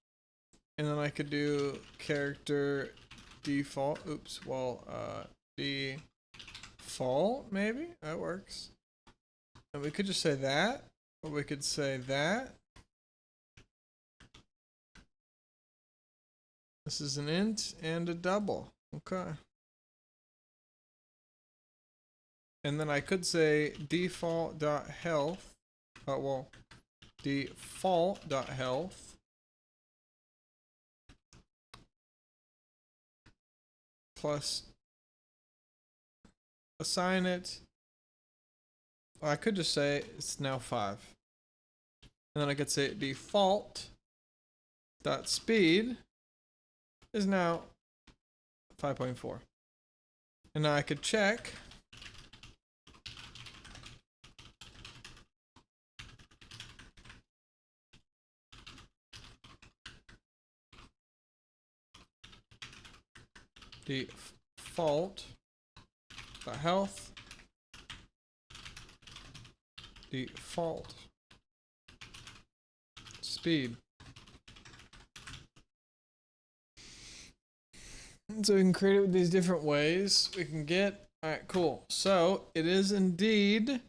A: And then I could do character default. Oops, well, default, maybe? That works. And we could just say that. Or we could say that. This is an int and a double. Okay. And then I could say default.health. Well, default.health plus assign it. I could just say it's now 5. And then I could say default.speed is now 5.4. And now I could check default.health default speed. So we can create it with these different ways. We can get, all right, cool. So it is indeed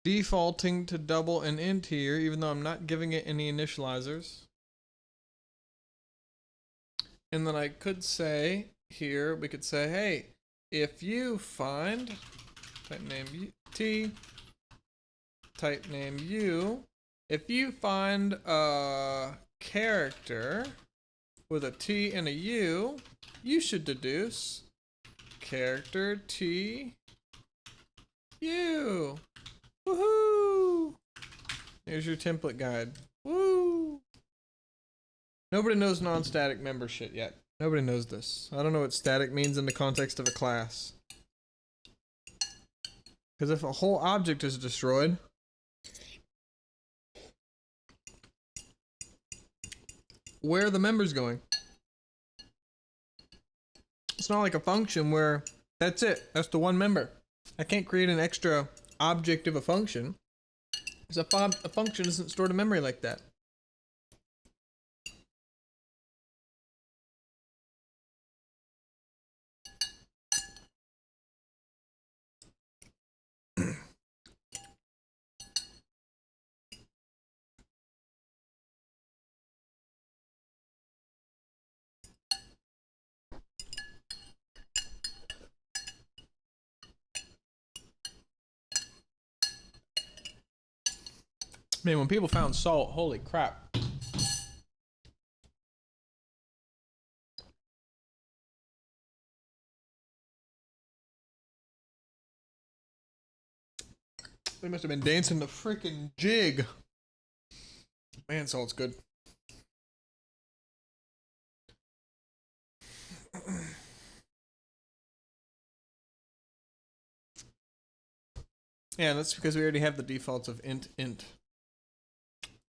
A: defaulting to double and int here, even though I'm not giving it any initializers. And then I could say here, we could say, hey, if you find type name t, type name u, if you find a character with a t and a u, you should deduce character t u. Woohoo! Here's your template guide. Woo! Nobody knows non-static member shit yet. Nobody knows this. I don't know what static means in the context of a class. Because if a whole object is destroyed, where are the members going? It's not like a function where that's it. That's the one member. I can't create an extra object of a function. Because a function isn't stored in memory like that. Man, when people found salt, holy crap. They must have been dancing the freaking jig. Man, salt's good. Yeah, that's because we already have the defaults of int.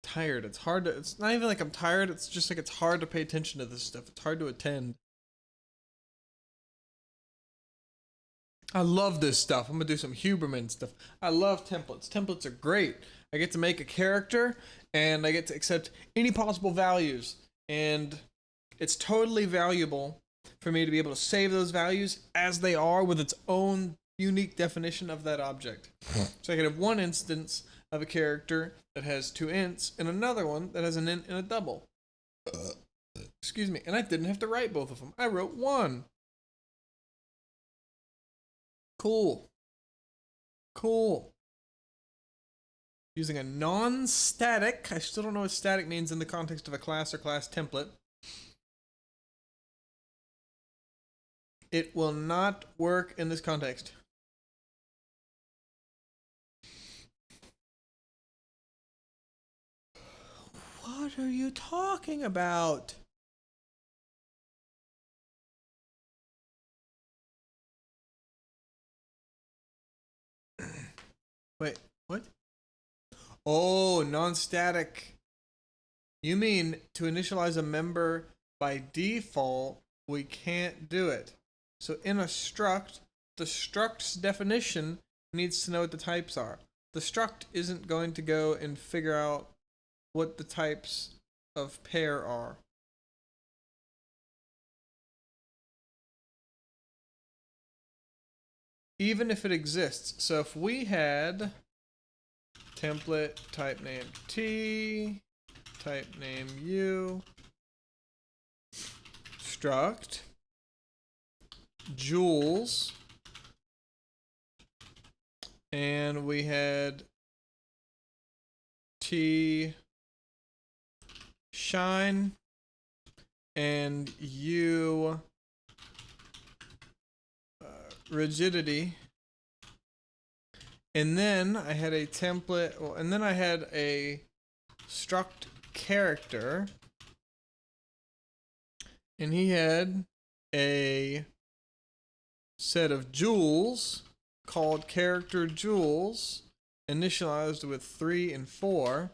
A: Tired. It's hard to, it's not even like I'm tired, it's just like it's hard to pay attention to this stuff. It's hard to attend. I love this stuff. I'm gonna do some Huberman stuff. I love templates. Templates are great. I get to make a character and I get to accept any possible values, and it's totally valuable for me to be able to save those values as they are with its own unique definition of that object. So I can have one instance of a character that has two ints and another one that has an int and a double. Excuse me. And I didn't have to write both of them. I wrote one. Cool. Cool. Using a non-static, I still don't know what static means in the context of a class or class template. It will not work in this context. What are you talking about? Wait, what? Oh, non-static. You mean to initialize a member by default, we can't do it. So in a struct, the struct's definition needs to know what the types are. The struct isn't going to go and figure out what the types of pair are. Even if it exists. So if we had template type name t, type name u, struct joules, and we had t shine and u rigidity, and then I had a template, well, and then I had a struct character, and he had a set of joules called character joules, initialized with 3 and 4.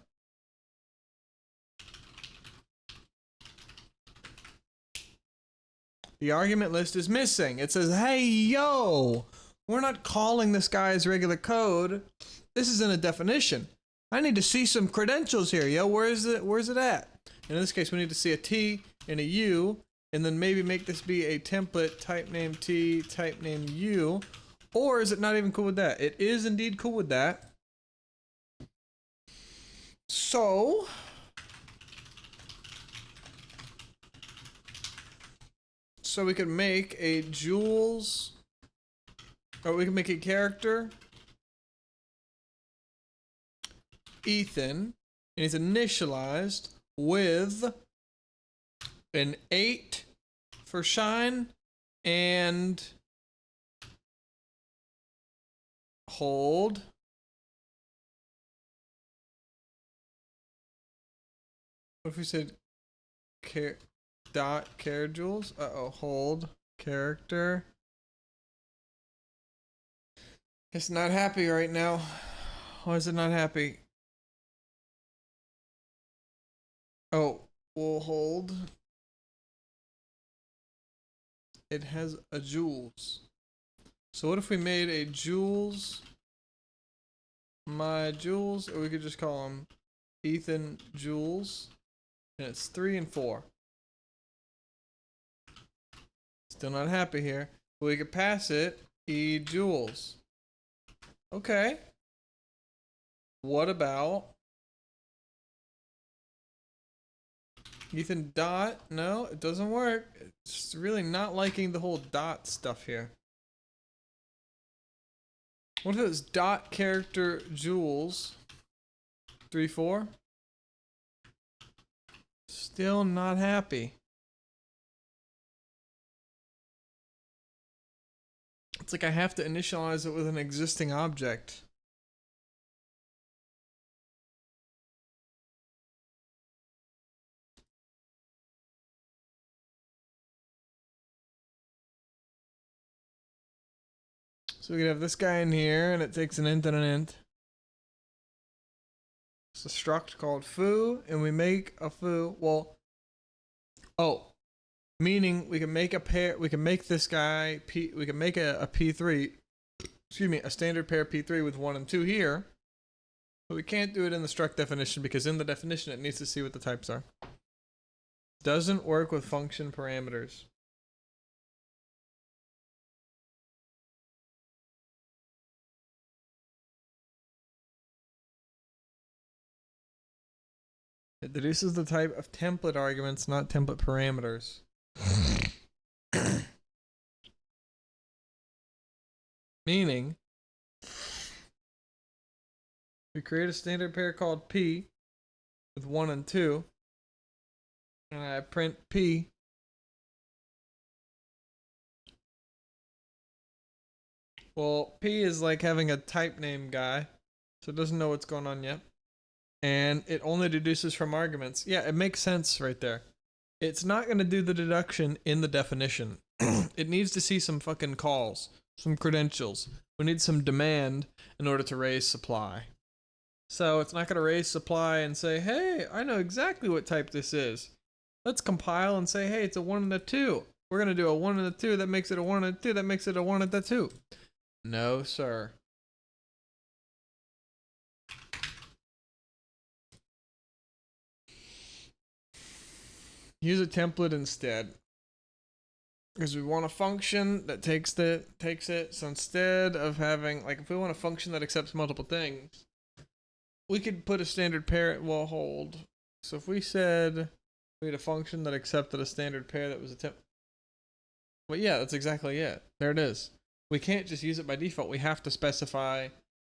A: The argument list is missing. It says, hey, yo, we're not calling this guy as regular code. This is in a definition. I need to see some credentials here, yo. Where is it? Where's it at? In this case, we need to see a T and a U, and then maybe make this be a template, type name T, type name U. Or is it not even cool with that? It is indeed cool with that. So we could make a Jules, or we can make a character, Ethan, and he's initialized with an 8 for shine and hold. What if we said dot care Jules? Hold character. It's not happy right now. Why is it not happy? Oh, we'll hold. It has a Jules. So what if we made a Jules, my Jules, or we could just call him Ethan Jules, and it's 3 and 4. Still not happy here. But we could pass it E Jules. Okay. What about Ethan dot? No, it doesn't work. It's really not liking the whole dot stuff here. What if it was dot character Jules 3 4? Still not happy. It's like I have to initialize it with an existing object. So we could have this guy in here, and it takes an int and an int. It's a struct called foo, and we make a foo. Well, meaning we can make a pair. We can make this guy P. We can make a P3. Excuse me, a standard pair P3 with 1 and 2 here. But we can't do it in the struct definition because in the definition it needs to see what the types are. Doesn't work with function parameters. It deduces the type of template arguments, not template parameters. Meaning, we create a standard pair called P with 1 and 2, and I print P. Well, P is like having a type name guy, so it doesn't know what's going on yet. And it only deduces from arguments. Yeah, it makes sense right there. It's not going to do the deduction in the definition. It needs to see some fucking calls, some credentials. We need some demand in order to raise supply. So it's not going to raise supply and say, hey, I know exactly what type this is. Let's compile and say, hey, it's a 1 and a 2. We're going to do a 1 and a 2. That makes it a 1 and a 2. That makes it a 1 and a 2. No, sir. Use a template instead. Because we want a function that takes it. So instead of having, like, if we want a function that accepts multiple things, we could put a standard pair. Well, hold. So if we said we had a function that accepted a standard pair that was a temp. Well, yeah, that's exactly it. There it is. We can't just use it by default. We have to specify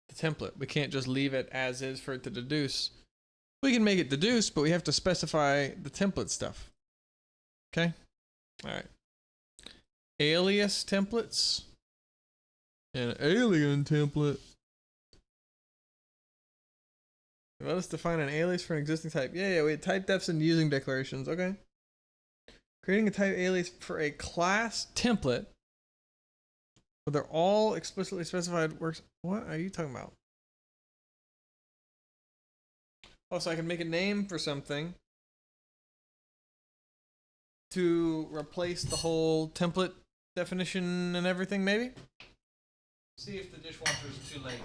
A: the template. We can't just leave it as is for it to deduce. We can make it deduce, but we have to specify the template stuff. Okay? All right. Alias templates. An alien template. Let us define an alias for an existing type. Yeah, we had type defs and using declarations. Okay. Creating a type alias for a class template where they're all explicitly specified works. What are you talking about? Oh, so I can make a name for something to replace the whole template definition and everything, maybe? See if the dishwasher is too late.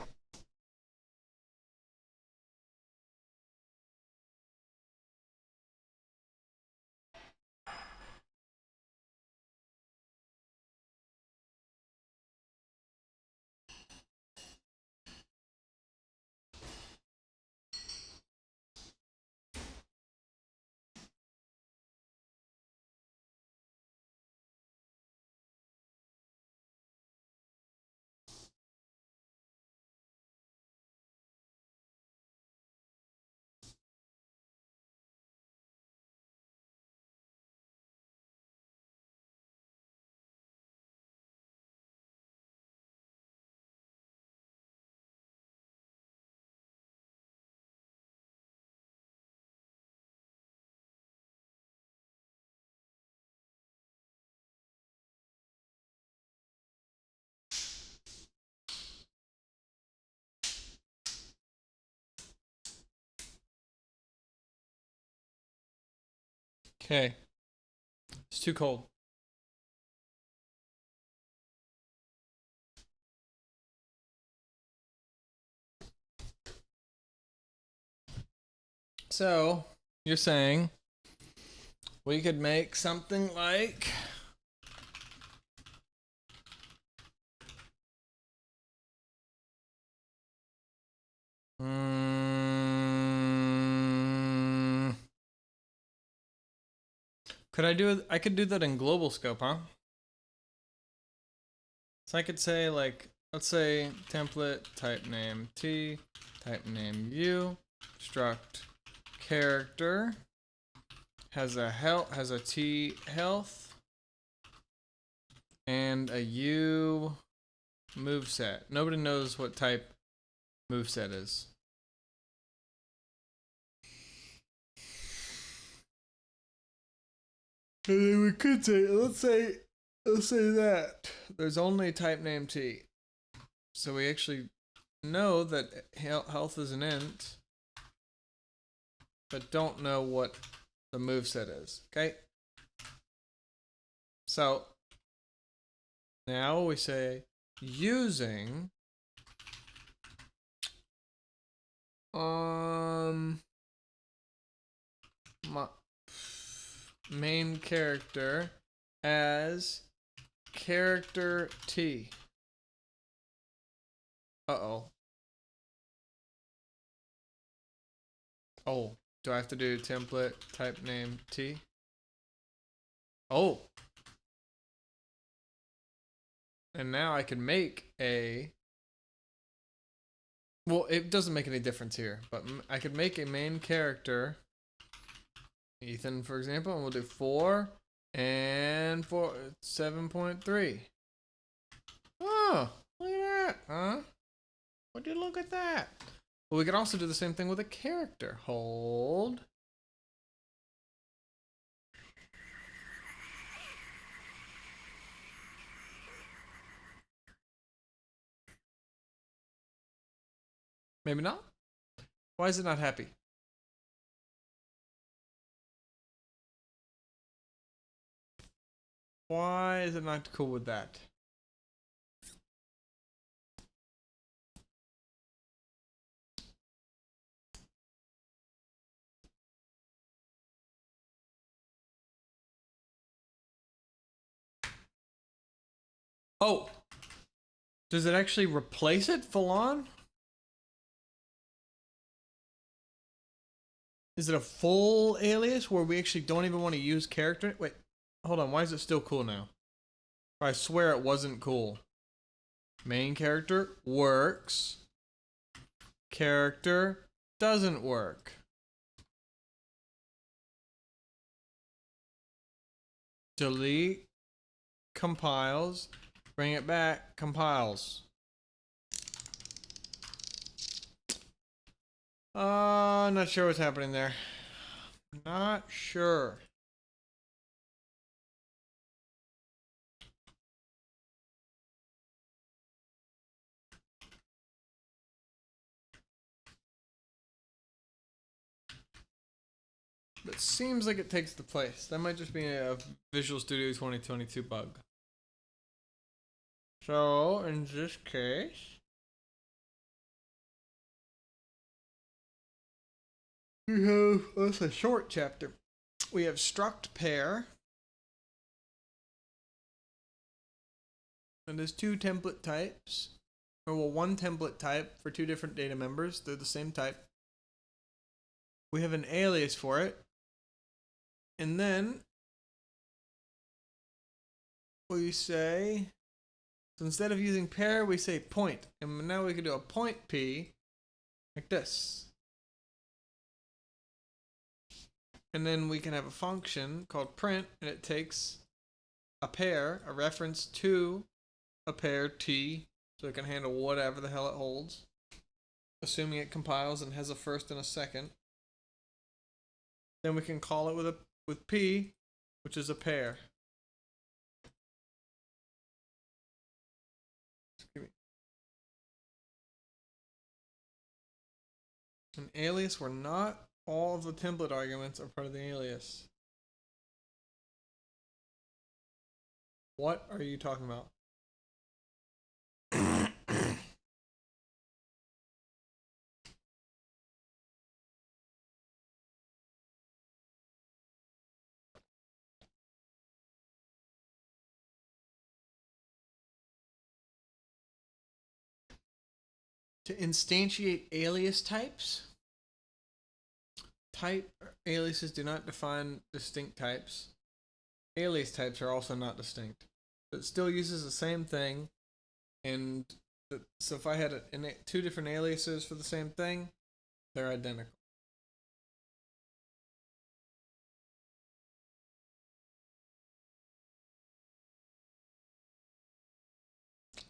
A: Okay. It's too cold. So, you're saying we could make something like could I do it? I could do that in global scope, huh? So I could say like, let's say template type name t, type name u, struct character has a t health and a u moveset. Nobody knows what type moveset is. And then we could say, let's say that there's only type name t. So we actually know that health is an int, but don't know what the moveset is. Okay? So now we say using my main character as character T. Uh-oh. Oh, do I have to do template type name T? Oh. And now I can make a... Well, it doesn't make any difference here, but I could make a main character, Ethan, for example, and we'll do 4 and 7.3. Oh, look at that, huh? Would you look at that? Well, we could also do the same thing with a character. Hold. Maybe not. Why is it not happy? Why is it not cool with that? Oh, does it actually replace it full on? Is it a full alias where we actually don't even want to use character? Wait, hold on. Why is it still cool now? I swear it wasn't cool. Main character works. Character doesn't work. Delete, compiles, bring it back, compiles. Not sure what's happening there. Not sure. But it seems like it takes the place. That might just be a Visual Studio 2022 bug. So, in this case, we have, that's a short chapter. We have struct pair. And there's 2 template types. Or well, 1 template type for 2 different data members. They're the same type. We have an alias for it. And then we say, so instead of using pair, we say point. And now we can do a point P like this. And then we can have a function called print, and it takes a pair, a reference to a pair T, so it can handle whatever the hell it holds, assuming it compiles and has a first and a second. Then we can call it with P, which is a pair. An alias where not all of the template arguments are part of the alias. What are you talking about? To instantiate alias types? Type aliases do not define distinct types. Alias types are also not distinct. It still uses the same thing, and so if I had two different aliases for the same thing, they're identical.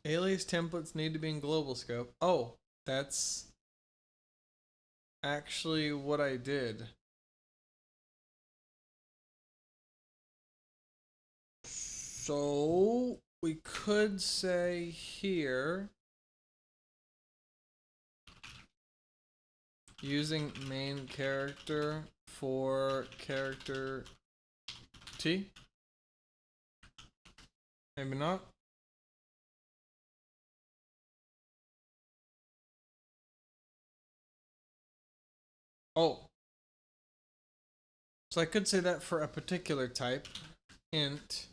A: Alias templates need to be in global scope. Oh, that's actually what I did. So we could say here, using main character for character T. Maybe not. Oh. So I could say that for a particular type. Int.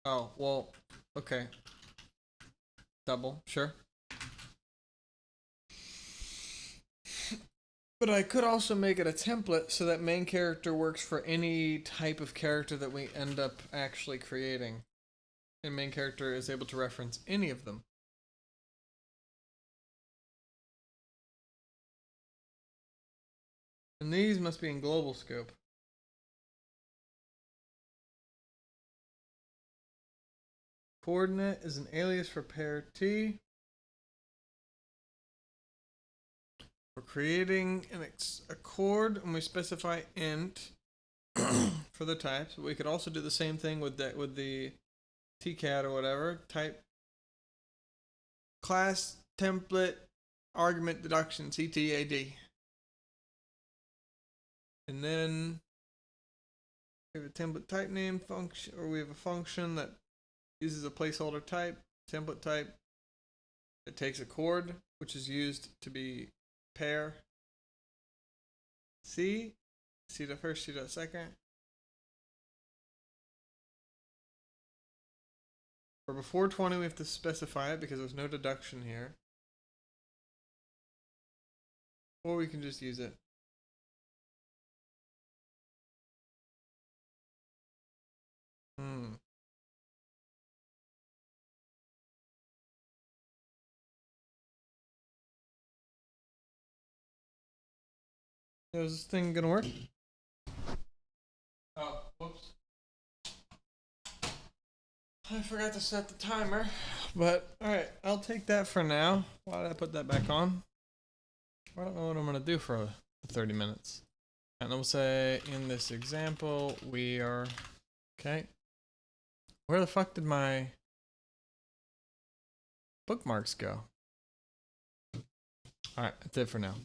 A: Oh, well, okay. Double, sure. But I could also make it a template so that main character works for any type of character that we end up actually creating. And main character is able to reference any of them. And these must be in global scope. Coordinate is an alias for pair T. We're creating a chord, and we specify int for the types. We could also do the same thing with the tcat or whatever. Type class template argument deduction ctad. And then we have a template type name function, or we have a function that uses a placeholder type, template type. It takes a chord, which is used to be pair C to first, C to second. For before 20, we have to specify it because there's no deduction here. Or we can just use it. Is this thing gonna work? Oh, whoops. I forgot to set the timer. But, alright, I'll take that for now. Why did I put that back on? I don't know what I'm gonna do for 30 minutes. And we'll say, in this example, we are... Okay. Where the fuck did my bookmarks go? Alright, that's it for now.